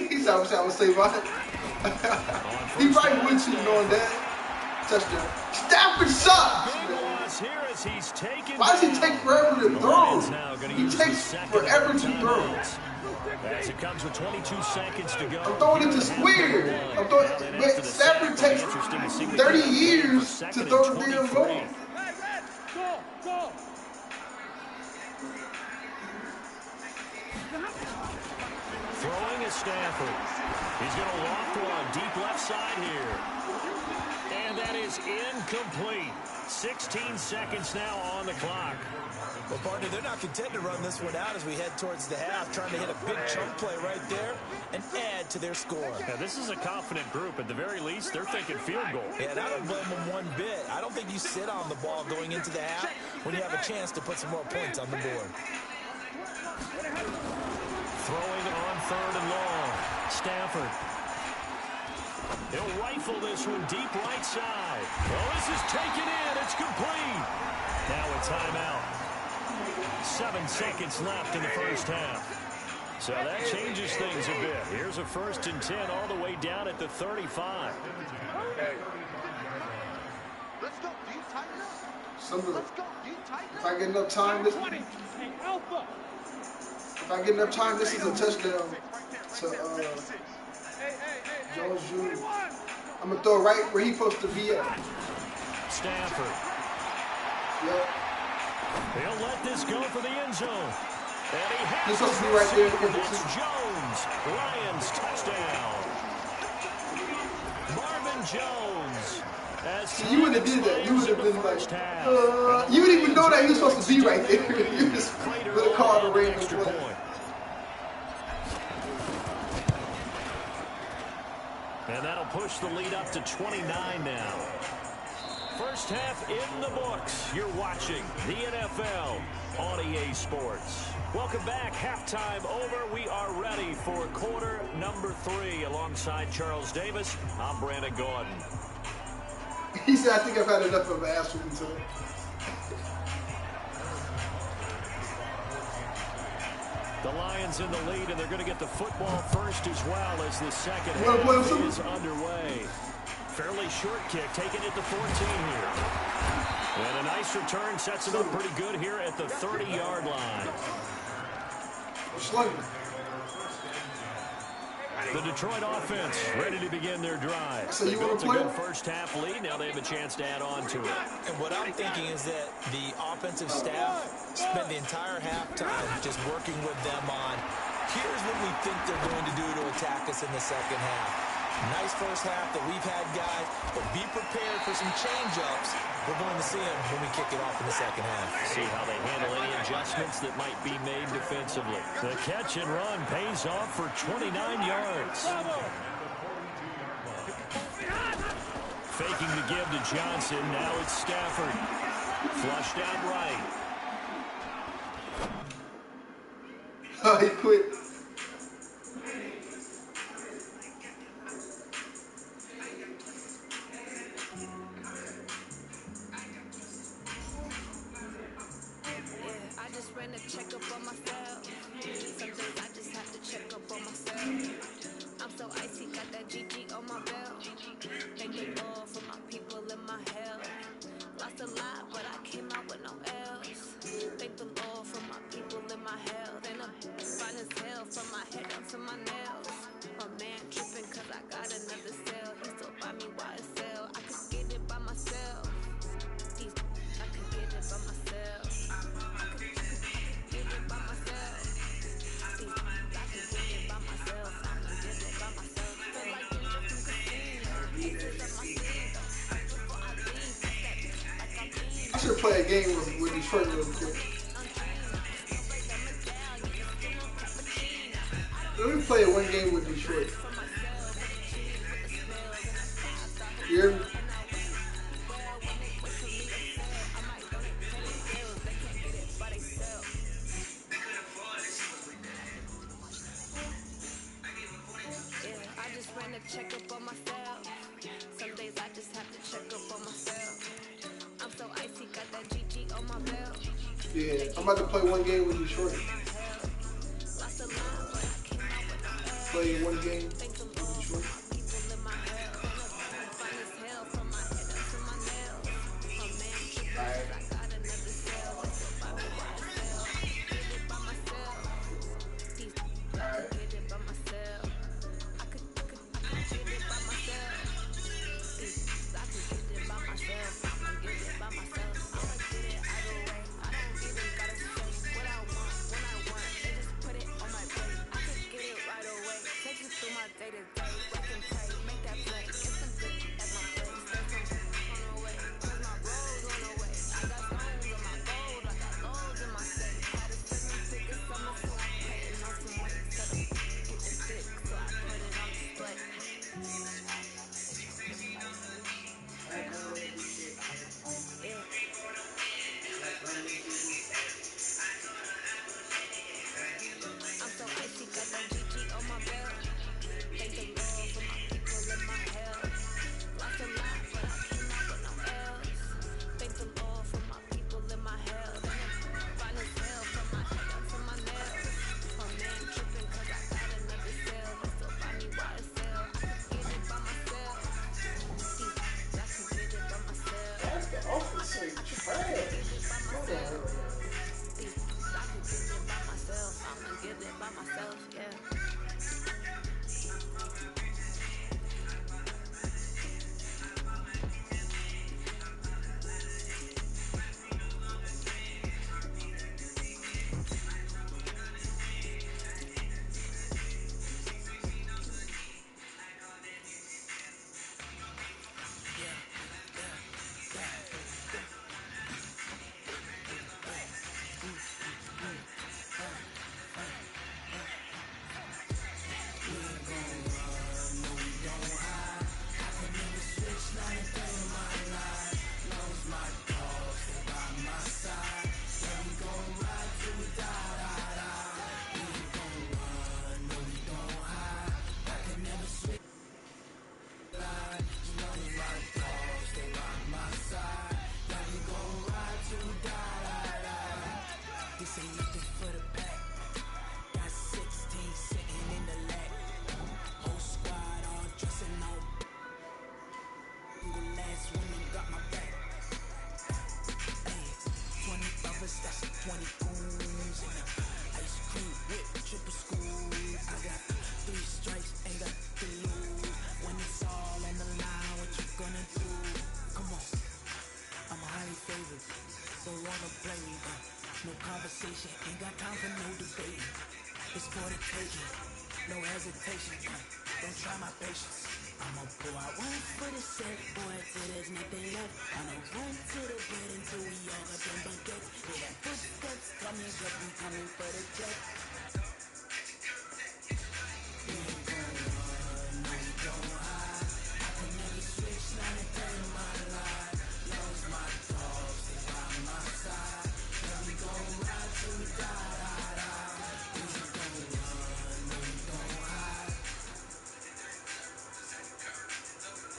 He's I wish I would say mine. He probably would cheat on that. Touchdown. Stafford sucks. Here as he's taken. Why does he take forever to throw? He He takes forever to throw. As it comes with 22 seconds to go. I'm throwing it to square. I'm throwing. But Stafford takes 30 years to throw the damn ball. Go. Throwing is Stanford. He's going to loft one deep left side here. And that is incomplete. 16 seconds now on the clock. Well, partner, they're not content to run this one out as we head towards the half, trying to hit a big chunk play right there and add to their score. Now, this is a confident group. At the very least, they're thinking field goal. Yeah, and I don't blame them one bit. I don't think you sit on the ball going into the half when you have a chance to put some more points on the board. Throwing on third and long. Stanford. He'll rifle this one deep right side. Oh, this is taken in. It's complete. Now a timeout. 7 seconds left in the first half. So that changes things a bit. Here's a 1st and 10 all the way down at the 35. Let's go. Do you tighten up? Let's go. Do you tighten If I get enough time, this. Hey, Alpha. If I get enough time, this is a touchdown to Jones Jr. I'm gonna throw right where he's supposed to be at. Stanford. Yep. He'll let this go for the end zone. And he has He's supposed to be right there. It's Jones. Lions touchdown. Marvin Jones. See, you wouldn't have did that. You would have been like, you wouldn't even know that he was supposed to be right there. You just would have called a random play. And that'll push the lead up to 29 now. First half in the books. You're watching the NFL on EA Sports. Welcome back. Halftime over. We are ready for quarter number 3. Alongside Charles Davis, I'm Brandon Gordon. He said, I think I've had enough of an ass whooping today. The Lions in the lead, and they're going to get the football first as well as the second half is underway. Fairly short kick, taking it to 14 here. And a nice return sets it up pretty good here at the 30-yard line. The Detroit offense ready to begin their drive. So you want to play? play? A good first half lead. Now they have a chance to add on to it. And what I'm thinking is that the offensive staff spent the entire halftime just working with them on, here's what we think they're going to do to attack us in the second half. Nice first half that we've had, guys, but be prepared for some change-ups. We're going to see them when we kick it off in the second half. See how they handle any adjustments that might be made defensively. The catch and run pays off for 29 yards. Faking the give to Johnson. Now it's Stafford. Flushed out right. Oh, he quit. Check up on myself. Some days I just have to check up on myself. I'm so icy, got that GG on my belt. Thank the Lord for my people in my health. Lost a lot, but I came out with no else. Thank the Lord for my people in my health. And I'm fine as hell from my head down to my nails. My man tripping cause I got another cell. He still buy me YSL. I could get it by myself. I could get it by myself. play a game with Detroit real quick. Let me play one game with Detroit. You hear me? I just ran a check up on myself. Some days I just have to check up on myself. I'm so icy, got that GG on my belt. Yeah, I'm about to play one game with Detroit. Play one game with Detroit. Alright.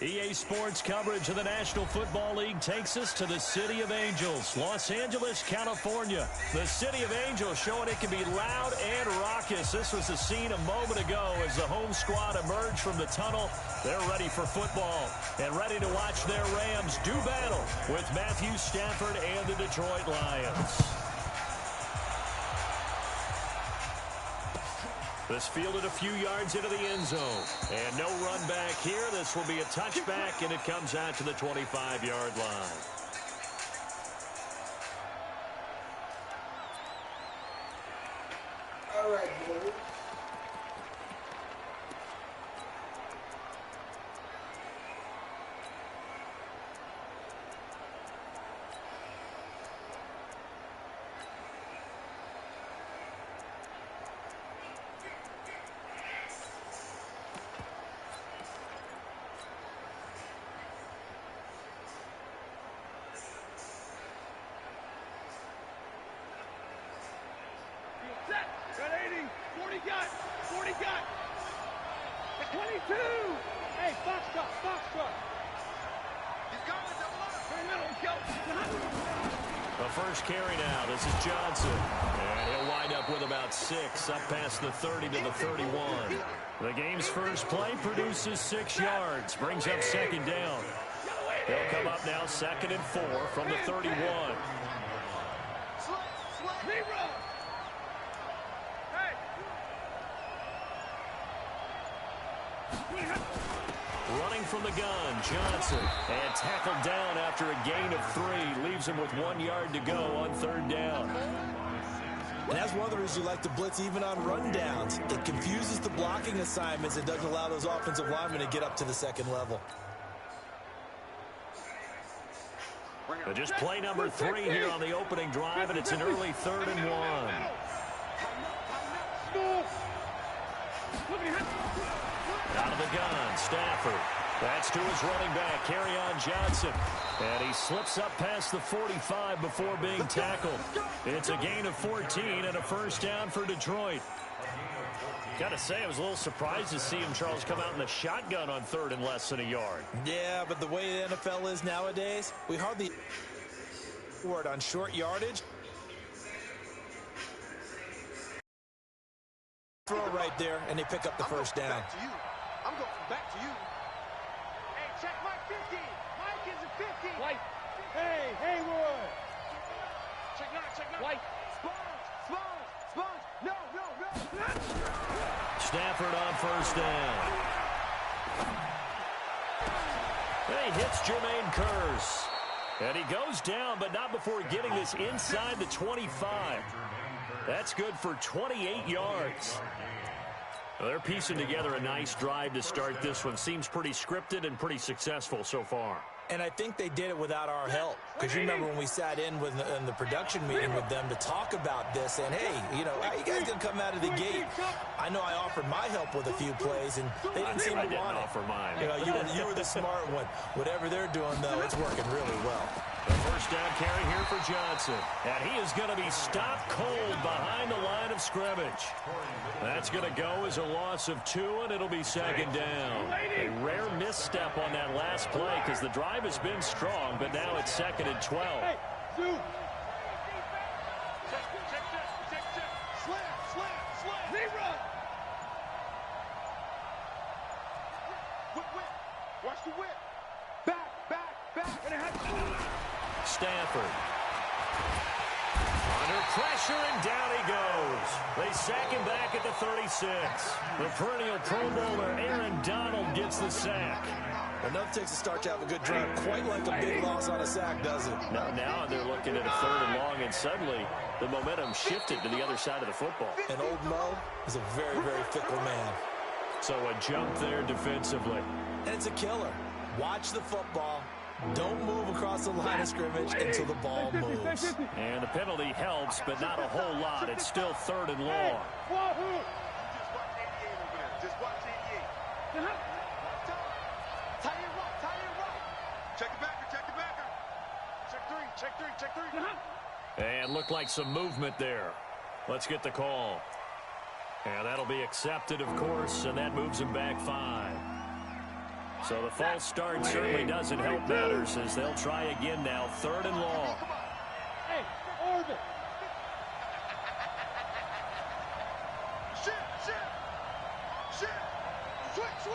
EA Sports coverage of the National Football League takes us to the City of Angels, Los Angeles, California. The City of Angels showing it can be loud and raucous. This was the scene a moment ago as the home squad emerged from the tunnel. They're ready for football and ready to watch their Rams do battle with Matthew Stafford and the Detroit Lions. This fielded a few yards into the end zone. And no run back here. This will be a touchback, and it comes out to the 25-yard line. All right, boys. got it. 22. Hey, box truck. He's going to the left. Very middle, go. The first carry now. This is Johnson. And he'll wind up with about 6, up past the 30 to the 31. The game's first play produces 6 yards, brings up second down. They'll come up now 2nd and 4 from the 31. Running from the gun, Johnson. And tackled down after a gain of 3. Leaves him with 1 yard to go on 3rd down. And that's one of the reasons you like to blitz even on rundowns. It confuses the blocking assignments. It doesn't allow those offensive linemen to get up to the second level. Just play number 3 here on the opening drive, and it's an early 3rd and 1. Out of the gun, Stafford. That's to his running back, Kerryon Johnson. And he slips up past the 45 before being tackled. It's a gain of 14 and a first down for Detroit. Gotta say, I was a little surprised to see him, Charles, come out in the shotgun on 3rd and less than a yard. Yeah, but the way the NFL is nowadays, we hardly word on short yardage. Throw right there, and they pick up the first down. I'm going back to you. Hey, check Mike 50. Mike is a 50. White. Hey, Haywood. Check not. White. Sponge. No. Stafford on first down. He hits Jermaine Kearse. And he goes down, but not before getting this inside the 25. That's good for 28 yards. Well, they're piecing together a nice drive to start this one. Seems pretty scripted and pretty successful so far. And I think they did it without our help. Because you remember when we sat in the production meeting with them to talk about this, and hey, you know, how you guys going to come out of the gate? I know I offered my help with a few plays, and they didn't seem to want it. Offer mine. You know, you were the smart one. Whatever they're doing, though, it's working really well. The first down carry here for Johnson. And he is going to be stopped cold behind the line of scrimmage. That's going to go as a loss of 2, and it'll be second down. A rare misstep on that last play because the drive has been strong, but now it's 2nd and 12. Hey, Slam. Zero. Whip. Watch the whip. Back. Stafford. Under pressure, and down he goes. They sack him back at the 36. The perennial Pro Bowler Aaron Donald gets the sack. Enough takes to start to have a good drive, quite like a big loss on a sack, does it? Now they're looking at a 3rd and long, and suddenly the momentum shifted to the other side of the football. And old Mo is a very, very fickle man. So a jump there defensively. And it's a killer. Watch the football. Don't move across the line of scrimmage until the ball moves. And the penalty helps, but not a whole lot. It's still 3rd and long. Just watch 88. Tie it right. Check the backer. Check three. And looked like some movement there. Let's get the call. And that'll be accepted, of course, and that moves him back 5. So the false start certainly doesn't help matters as they'll try again now, 3rd and long. Hey, orbit. Shit. Switch.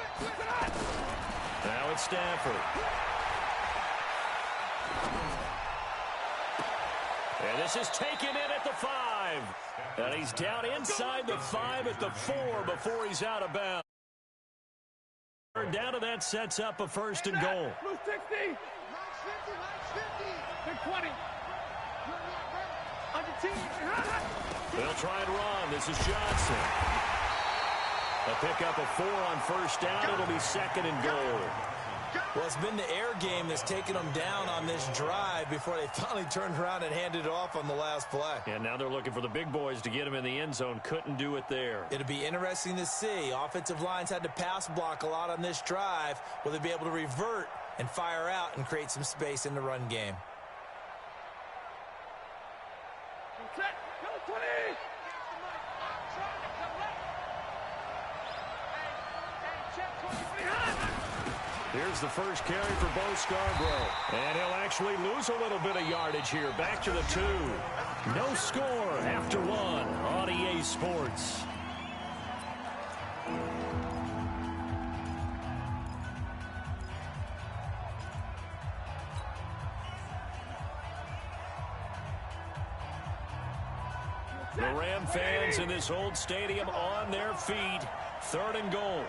Now it's Stafford. And this is taken in at the 5. And he's down inside the 5 at the 4 before he's out of bounds. Down to that sets up a 1st and goal. Blue 60. 50. Big 20. Under team. They'll try and run. This is Johnson. A pickup of 4 on 1st down. It'll be 2nd and goal. Well, it's been the air game that's taken them down on this drive before they finally turned around and handed it off on the last play. And now they're looking for the big boys to get him in the end zone. Couldn't do it there. It'll be interesting to see. Offensive lines had to pass block a lot on this drive. Will they be able to revert and fire out and create some space in the run game? Here's the first carry for Bo Scarborough. And he'll actually lose a little bit of yardage here. Back to the 2. No score after 1 on EA Sports. The Ram fans in this old stadium on their feet. 3rd and goal.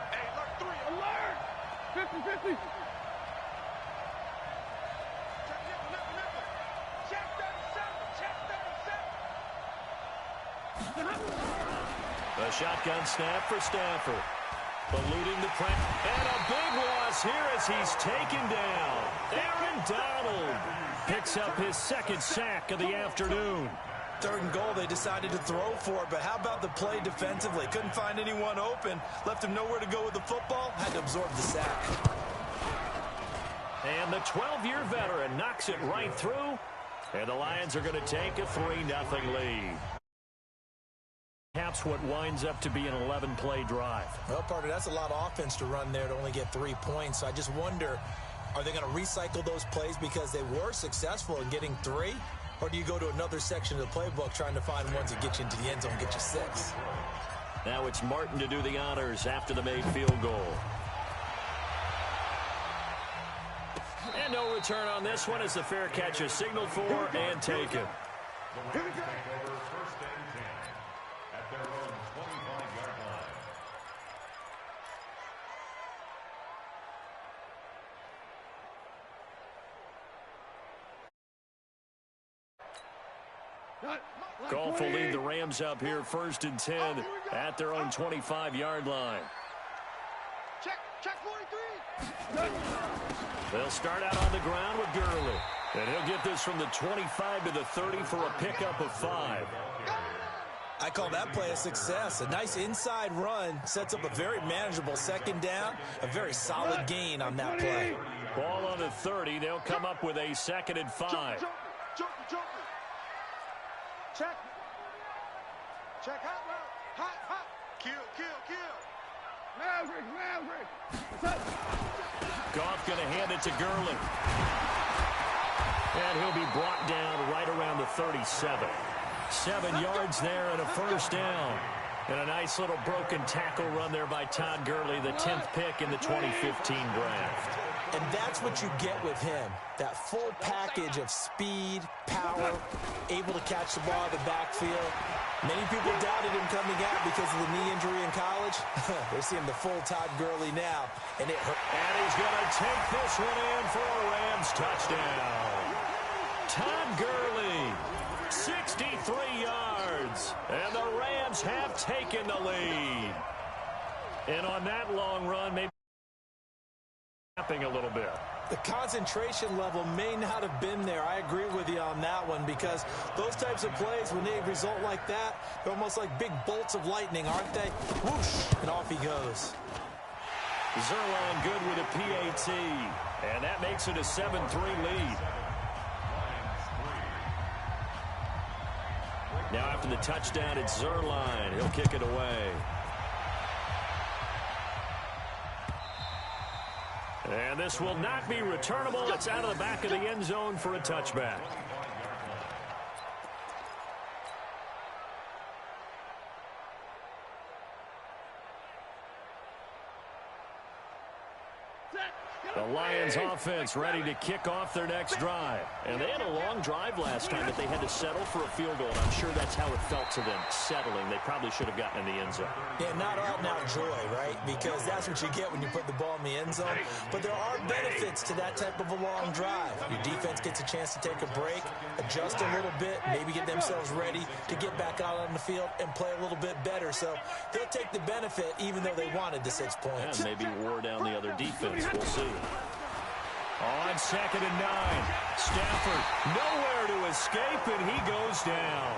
Hey, look, 3, alert! 50-50. Check 37. A shotgun snap for Stafford. Eluding the press. And a big loss here as he's taken down. Aaron Donald picks up his 2nd sack of the afternoon. 3rd and goal, they decided to throw for it, but how about the play defensively? Couldn't find anyone open, left him nowhere to go with the football, had to absorb the sack. And the 12-year veteran knocks it right through, and the Lions are going to take a 3-0 lead. Caps what winds up to be an 11-play drive. Well, partner, that's a lot of offense to run there to only get 3 points, so I just wonder, are they going to recycle those plays because they were successful in getting 3? Or do you go to another section of the playbook trying to find ones that get you into the end zone and get you 6? Now it's Martin to do the honors after the made field goal. And no return on this one as the fair catch is signaled for and taken. Goff will lead the Rams up here 1st and 10 at their own 25-yard line. Check 43. They'll start out on the ground with Gurley. And he'll get this from the 25 to the 30 for a pickup of 5. I call that play a success. A nice inside run sets up a very manageable 2nd down. A very solid gain on that play. Ball on the 30. They'll come up with a 2nd and 5. Joker. Check. Hot route. Kill. Maverick. Goff going to hand it to Gurley. And he'll be brought down right around the 37. 7 yards there and a 1st down. And a nice little broken tackle run there by Todd Gurley, the 10th pick in the 2015 draft. And that's what you get with him. That full package of speed, power, able to catch the ball in the backfield. Many people doubted him coming out because of the knee injury in college. They're seeing the full Todd Gurley now, and it hurt. And he's going to take this one in for a Rams touchdown. Todd Gurley, 63 yards, and the Rams have taken the lead. And on that long run, maybe a little bit. The concentration level may not have been there. I agree with you on that one because those types of plays, when they result like that, they're almost like big bolts of lightning, aren't they? Whoosh, and off he goes. Zerline good with a PAT, and that makes it a 7-3 lead. Now after the touchdown, it's Zerline. He'll kick it away. And this will not be returnable. It's out of the back of the end zone for a touchback. The Lions offense ready to kick off their next drive. And they had a long drive last time that they had to settle for a field goal. And I'm sure that's how it felt to them, settling. They probably should have gotten in the end zone. Yeah, not all now joy, right? Because that's what you get when you put the ball in the end zone. But there are benefits to that type of a long drive. Your defense gets a chance to take a break, adjust a little bit, maybe get themselves ready to get back out on the field and play a little bit better. So they'll take the benefit even though they wanted the 6 points. And maybe wore down the other defense. We'll see. On 2nd and 9, Stafford nowhere to escape, and he goes down.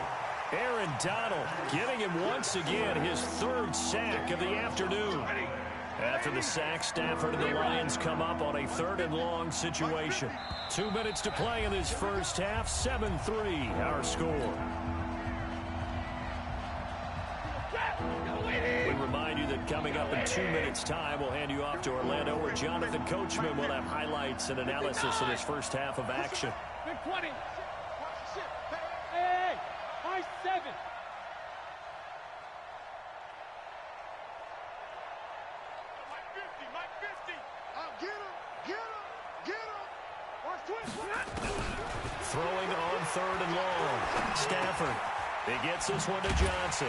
Aaron Donald getting him once again his 3rd sack of the afternoon. After the sack, Stafford and the Lions come up on a 3rd and long situation. 2 minutes to play in this first half, 7-3 our score. We remind you that coming up in 2 minutes' time. We'll hand you off to Orlando, where Jonathan Coachman will have highlights and analysis of this first half of action. Big 20. Hey, high 7. Mike 50. Get him. Throwing on 3rd and long. Stafford. He gets this one to Johnson.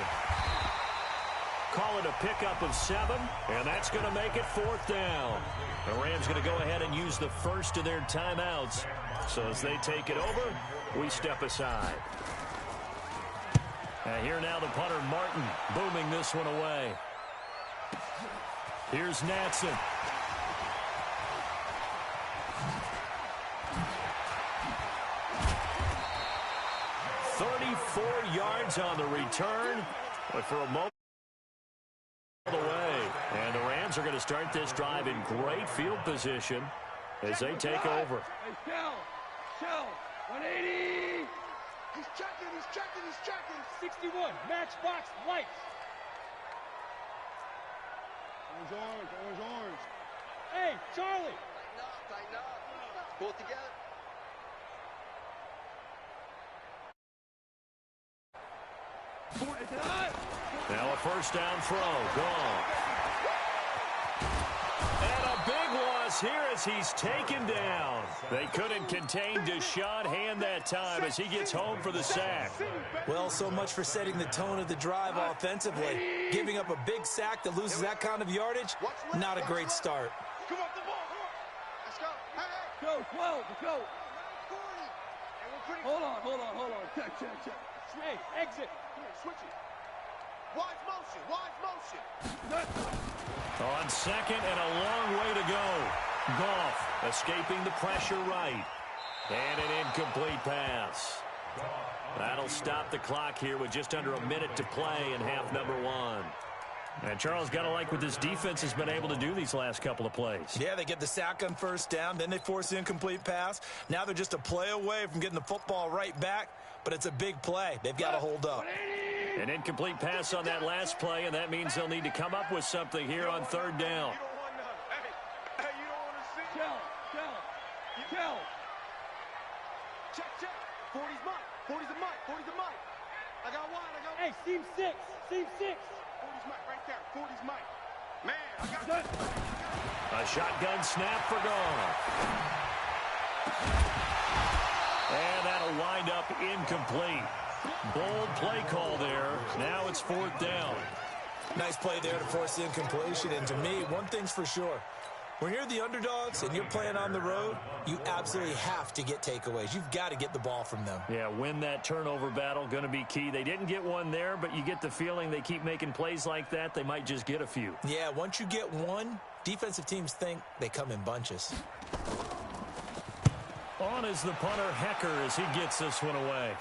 Call it a pickup of 7, and that's going to make it 4th down. The Rams going to go ahead and use the first of their timeouts. So as they take it over, we step aside. And here now the punter, Martin, booming this one away. Here's Natson. Yards on the return, but for a moment away. And the Rams are going to start this drive in great field position as they take over. Hey, Shell, 180. He's checking. 61, matchbox lights. Orange. Hey, Charlie. Tighten up. Pull it together. Now a first down throw. Gone. And a big loss here as he's taken down. They couldn't contain Deshaun Hand that time as he gets home for the sack. Well, so much for setting the tone of the drive offensively. Giving up a big sack that loses that kind of yardage, not a great start. Come on, the ball. Let's go. Hey. Go, 12, go. Hold on. Check. Hey, exit. Switch it. Wide motion. On second and a long way to go. Goff escaping the pressure right. And an incomplete pass. That'll stop the clock here with just under a minute to play in half number 1. And Charles, got to like what this defense has been able to do these last couple of plays. Yeah, they get the sack on first down, then they force the incomplete pass. Now they're just a play away from getting the football right back, but it's a big play. They've got to hold up. An incomplete pass on that last play, and that means they'll need to come up with something here on 3rd down. Hey, you don't want to see. Kill. Check. 40's Mike. I got one. Hey, seam 6. 40's Mike right there. 40's Mike. Man, I got that. A shotgun snap for Goff. And that'll wind up incomplete. Bold play call there. Now it's 4th down. Nice play there to force the incompletion. And to me, one thing's for sure. When you're the underdogs and you're playing on the road, you absolutely have to get takeaways. You've got to get the ball from them. Yeah, win that turnover battle, going to be key. They didn't get one there, but you get the feeling they keep making plays like that, they might just get a few. Yeah, once you get one, defensive teams think they come in bunches. On is the punter, Hecker, as he gets this one away.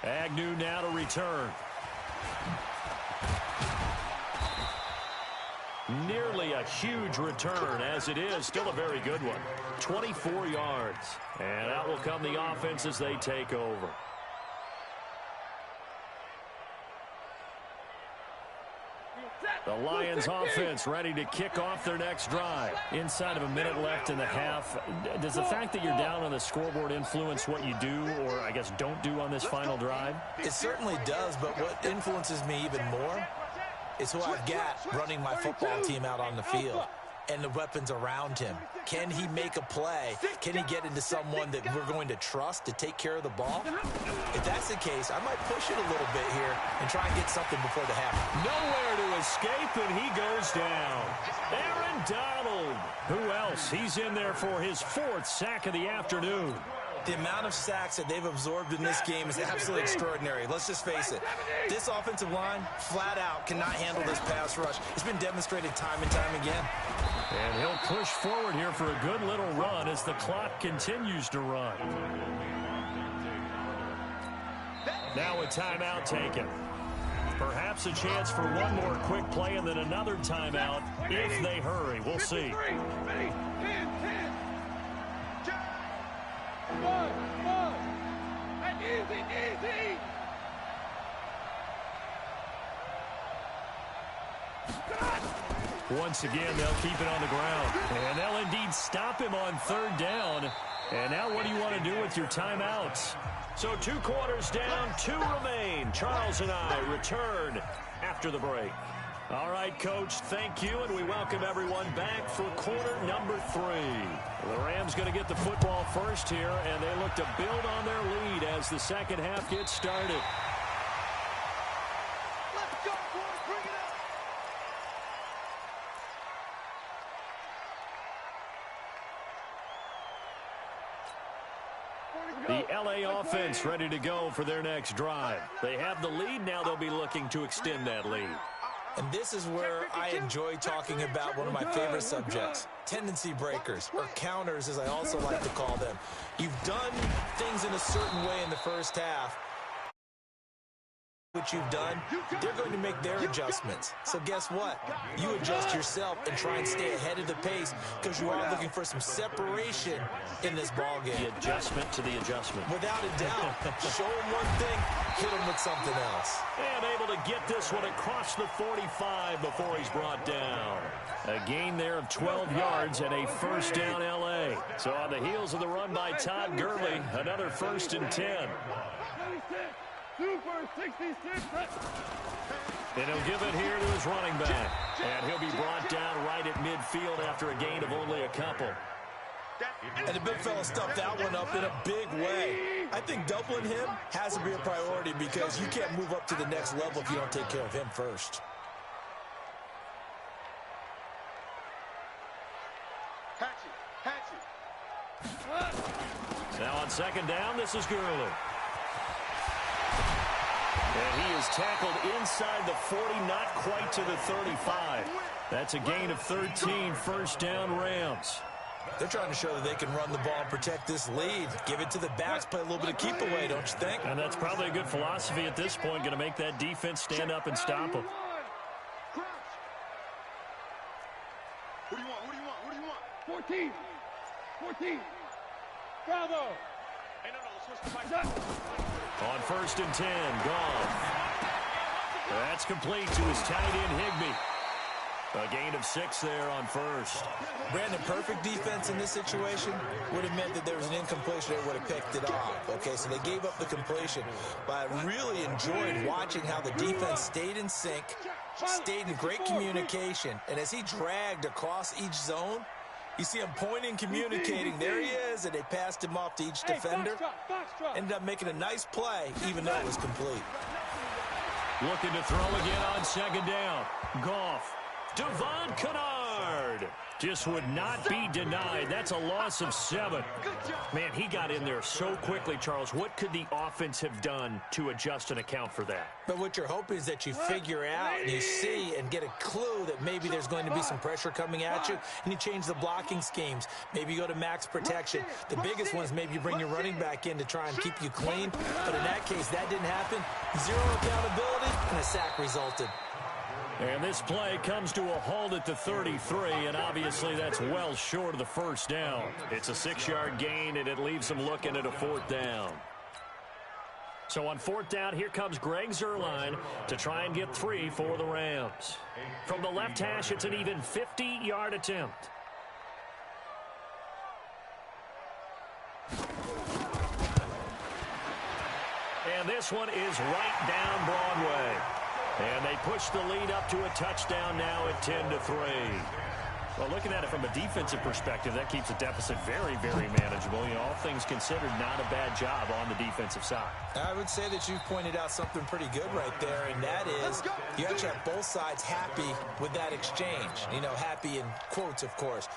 Agnew now to return. Nearly a huge return, as it is. Still a very good one. 24 yards. And out will come the offense as they take over. The Lions offense ready to kick off their next drive. Inside of a minute left in the half. Does the fact that you're down on the scoreboard influence what you do, or I guess don't do on this final drive? It certainly does, but what influences me even more is who I've got running my football team out on the field and the weapons around him. Can he make a play? Can he get into someone that we're going to trust to take care of the ball? If that's the case, I might push it a little bit here and try and get something before the half. Nowhere to escape, and he goes down. Aaron Donald. Who else? He's in there for his 4th sack of the afternoon. The amount of sacks that they've absorbed in this game is absolutely extraordinary. Let's just face it. This offensive line, flat out, cannot handle this pass rush. It's been demonstrated time and time again. And he'll push forward here for a good little run as the clock continues to run. Now a timeout taken. Perhaps a chance for one more quick play and then another timeout if they hurry. We'll see. Easy. Once again, they'll keep it on the ground. And they'll indeed stop him on third down. And now what do you want to do with your timeouts? So 2 quarters down, 2 remain. Charles and I return after the break. All right, Coach, thank you, and we welcome everyone back for quarter number 3. The Rams going to get the football first here, and they look to build on their lead as the second half gets started. Let's go, boys. Bring it up. The LA offense ready to go for their next drive. They have the lead. Now they'll be looking to extend that lead. And this is where I enjoy talking about one of my favorite subjects, tendency breakers, or counters as I also like to call them. You've done things in a certain way in the first half, which you've done, they're going to make their adjustments. So guess what? You adjust yourself and try and stay ahead of the pace because you are looking for some separation in this ball game. The adjustment to the adjustment. Without a doubt. Show them one thing, hit them with something else. And able to get this one across the 45 before he's brought down. A gain there of 12 yards and a first down L.A. So on the heels of the run by Todd Gurley, another 1st and 10. Super 66. And he'll give it here to his running back. And he'll be brought down right at midfield after a gain of only a couple. And the big fella stuffed that one up in a big way. I think doubling him has to be a priority because you can't move up to the next level if you don't take care of him first. Now on second down, this is Gurley. And he is tackled inside the 40, not quite to the 35. That's a gain of 13, first down Rams. They're trying to show that they can run the ball and protect this lead. Give it to the backs, play a little bit of keep away, don't you think? And that's probably a good philosophy at this point, going to make that defense stand up and stop them. What do you want? What do you want? What do you want? 14. 14. Bravo. Hey, no, let's switch the On 1st and 10, gone. That's complete to his tight end, Higbee. A gain of 6 there on first. Brandon, perfect defense in this situation would have meant that there was an incompletion. They would have picked it off. Okay, so they gave up the completion. But I really enjoyed watching how the defense stayed in sync, stayed in great communication. And as he dragged across each zone, you see him pointing, communicating. There he is, and they passed him off to each defender. Ended up making a nice play, even though it was complete. Looking to throw again on second down. Goff. Devon Kennard just would not be denied. That's a loss of 7. Man, he got in there so quickly, Charles. What could the offense have done to adjust and account for that? But what you're hoping is that you figure out and you see and get a clue that maybe there's going to be some pressure coming at you, and you change the blocking schemes. Maybe you go to max protection. The biggest one is maybe you bring your running back in to try and keep you clean. But in that case, that didn't happen. 0 accountability, and a sack resulted. And this play comes to a halt at the 33, and obviously that's well short of the first down. It's a 6-yard gain, and it leaves them looking at a 4th down. So on 4th down, here comes Greg Zuerlein to try and get 3 for the Rams. From the left hash, it's an even 50-yard attempt. And this one is right down Broadway. And they push the lead up to a touchdown now at 10-3. Well, looking at it from a defensive perspective, that keeps the deficit very, very manageable. You know, all things considered, not a bad job on the defensive side. I would say that you've pointed out something pretty good right there, and that is you actually have both sides happy with that exchange. You know, happy in quotes, of course.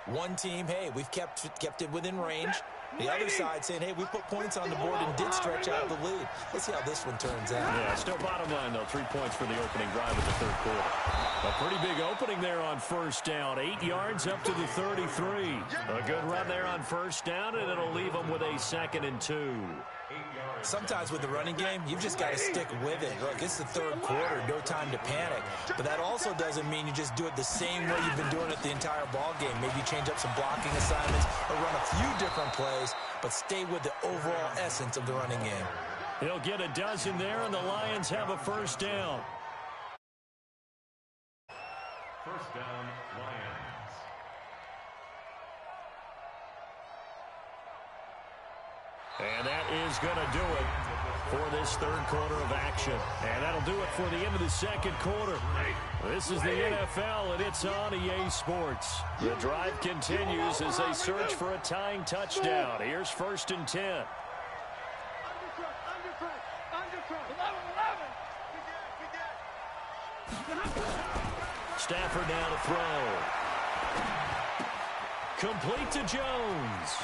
One team, hey, we've kept it within range. The other side saying, hey, we put points on the board and did stretch out the lead. Let's see how this one turns out. Yeah, still bottom line, though. 3 points for the opening drive of the third quarter. A pretty big opening there on first down. 8 yards up to the 33. A good run there on first down, and it'll leave them with a 2nd and 2. Sometimes with the running game, you've just got to stick with it. Look, it's the third quarter, no time to panic. But that also doesn't mean you just do it the same way you've been doing it the entire ball game. Maybe you change up some blocking assignments or run a few different plays, but stay with the overall essence of the running game. He'll get a dozen there, and the Lions have a first down. First down, Lions. And that is going to do it for this third quarter of action. And that'll do it for the end of the second quarter. This is the NFL, and it's on EA Sports. The drive continues as they search for a tying touchdown. Here's 1st and 10. Stafford now to throw. Complete to Jones.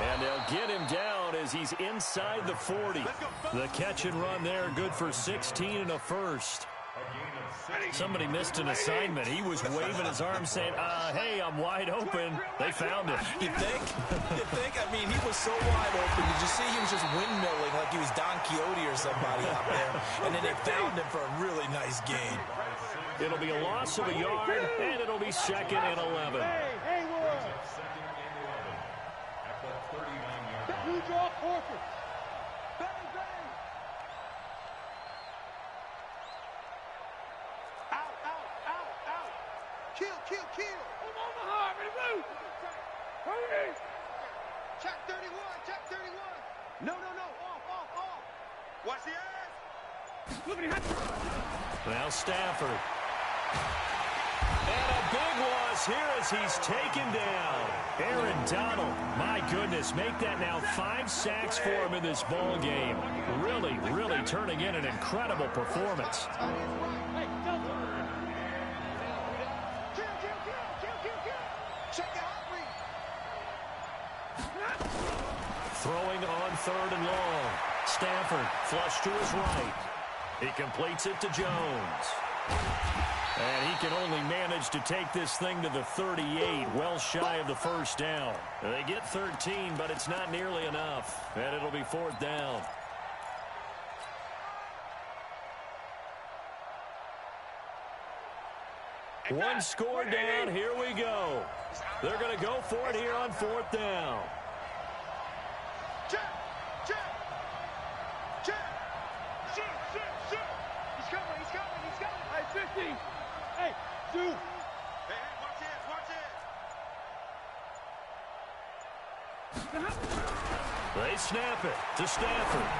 And they'll get him down as he's inside the 40. The catch and run there, good for 16 and a first. Somebody missed an assignment. He was waving his arms saying, hey, I'm wide open. They found him. You think? You think? I mean, he was so wide open. Did you see he was just windmilling like he was Don Quixote or somebody out there? And then they found him for a really nice gain. It'll be a loss of a yard, and it'll be 2nd and 11. Hey, who draw forfeit? Bang, bang. Out. Kill. Omaha, remove. Hurry. Check 31. No. Off. Watch the ass. Now Stafford. And a big loss here as he's taken down. Aaron Donald, my goodness, make that now 5 sacks for him in this ball game. Really turning in an incredible performance. Throwing on 3rd and long. Stafford flush to his right. He completes it to Jones. And he can only manage to take this thing to the 38, well shy of the first down. They get 13, but it's not nearly enough. And it'll be 4th down. One score down. Here we go. They're going to go for it here on 4th down. Check. He's coming. Hey, 50. Hey, Zoo. Hey, watch it. They snap it to Stafford.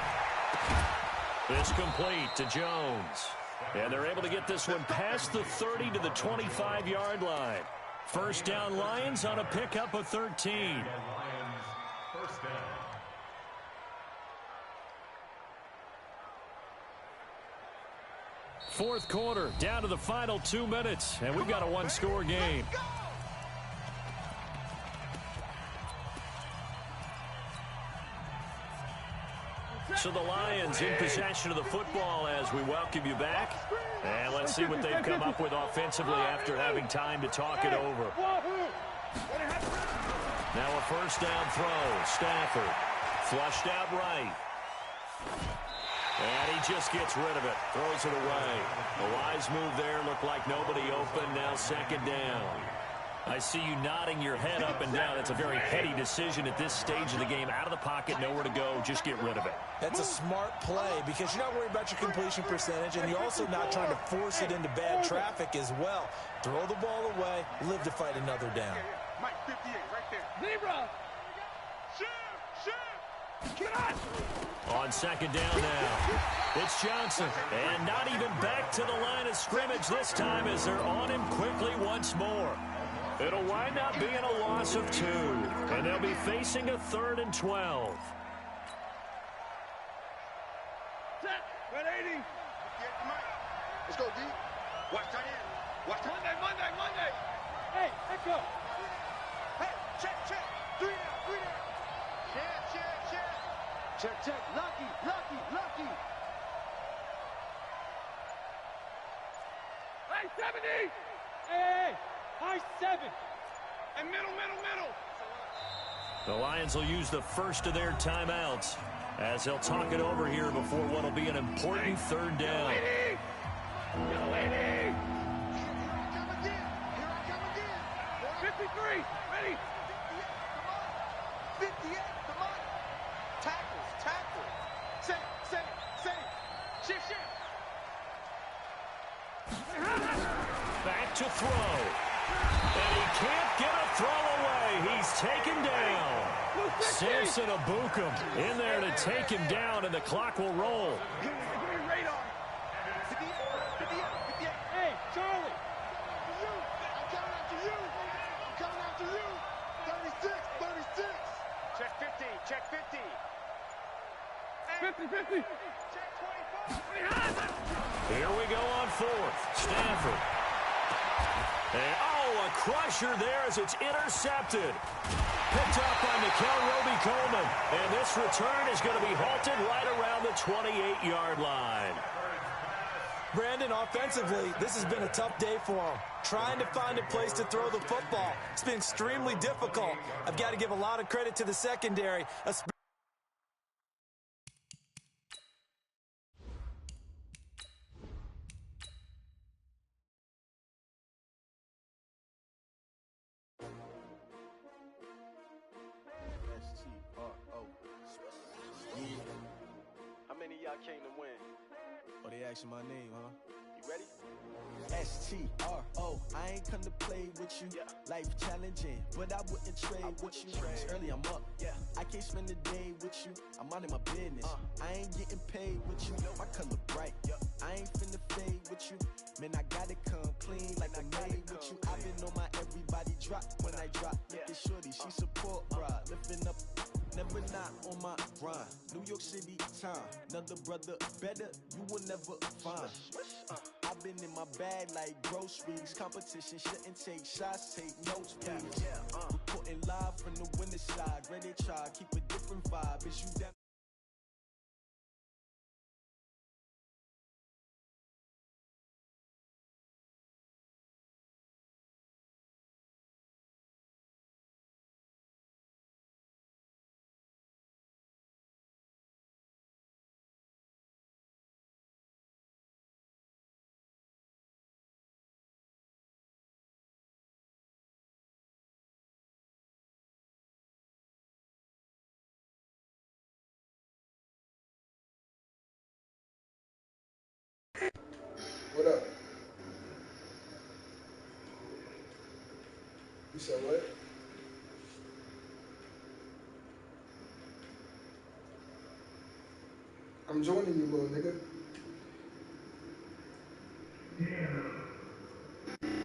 This complete to Jones. And they're able to get this one past the 30 to the 25-yard line. First down Lions on a pickup of 13. First down. Fourth quarter, down to the final 2 minutes, and we've got a one-score game. So the Lions in possession of the football as we welcome you back. And let's see what they've come up with offensively after having time to talk it over. Now a first down throw. Stafford flushed out right. And he just gets rid of it. Throws it away. A wise move there. Looked like nobody open. Now 2nd down. I see you nodding your head up and down. That's a very heady decision at this stage of the game. Out of the pocket, nowhere to go. Just get rid of it. That's a smart play because you're not worried about your completion percentage, and you're also not trying to force it into bad traffic as well. Throw the ball away, live to fight another down. Mike 58 right there. Zebra. Shoot. Get on. On 2nd down now. It's Johnson. And not even back to the line of scrimmage this time as they're on him quickly once more. It'll wind up being a loss of 2. And they'll be facing a 3rd and 12. Set. 180. Let's go, D. Watch tight end. Watch tight end. Monday. Hey, let's go. Hey, check. 3 down. Check. Lucky. Hey, 70. Hey. High 7. And middle. The Lions will use the first of their timeouts as they'll talk it over here before what will be an important 3rd down. Here I come again. 53. Ready. 58. Come on. Tackle. Say. Shift. Back to throw. And he can't get a throw away. He's taken down. Samson Abukum in there to take him down, and the clock will roll. Hey, Charlie. I'm coming after you. I'm coming after you. 36, 36. Check 50, check 50. 50, 50. Check 25. Here we go on fourth. Stanford. And, oh, a crusher there as it's intercepted. Picked up by Nickel Roby-Coleman. And this return is going to be halted right around the 28-yard line. Brandon, offensively, this has been a tough day for him. Trying to find a place to throw the football. It's been extremely difficult. I've got to give a lot of credit to the secondary. How many of y'all came to win? Oh, they asking my name, huh? You ready? S-T-R-O, I ain't come to play with you. Yeah. Life challenging, but I wouldn't trade with you. It's early, I'm up. Yeah. I can't spend the day with you. I'm out of my business. I ain't getting paid with you. My color bright. I ain't finna fade with you. Man, I gotta come clean like I made with you. I've been on my everybody drop when I drop. Look at shorty, she support, bruh. Lifting up. Never not on my grind. New York City time. Another brother better, you will never find. I've been in my bag like groceries. Competition shouldn't take shots, take notes, please. Reporting live from the winter side. Ready to try, keep a different vibe. Is you down? What up? You said what? I'm joining you, little nigga.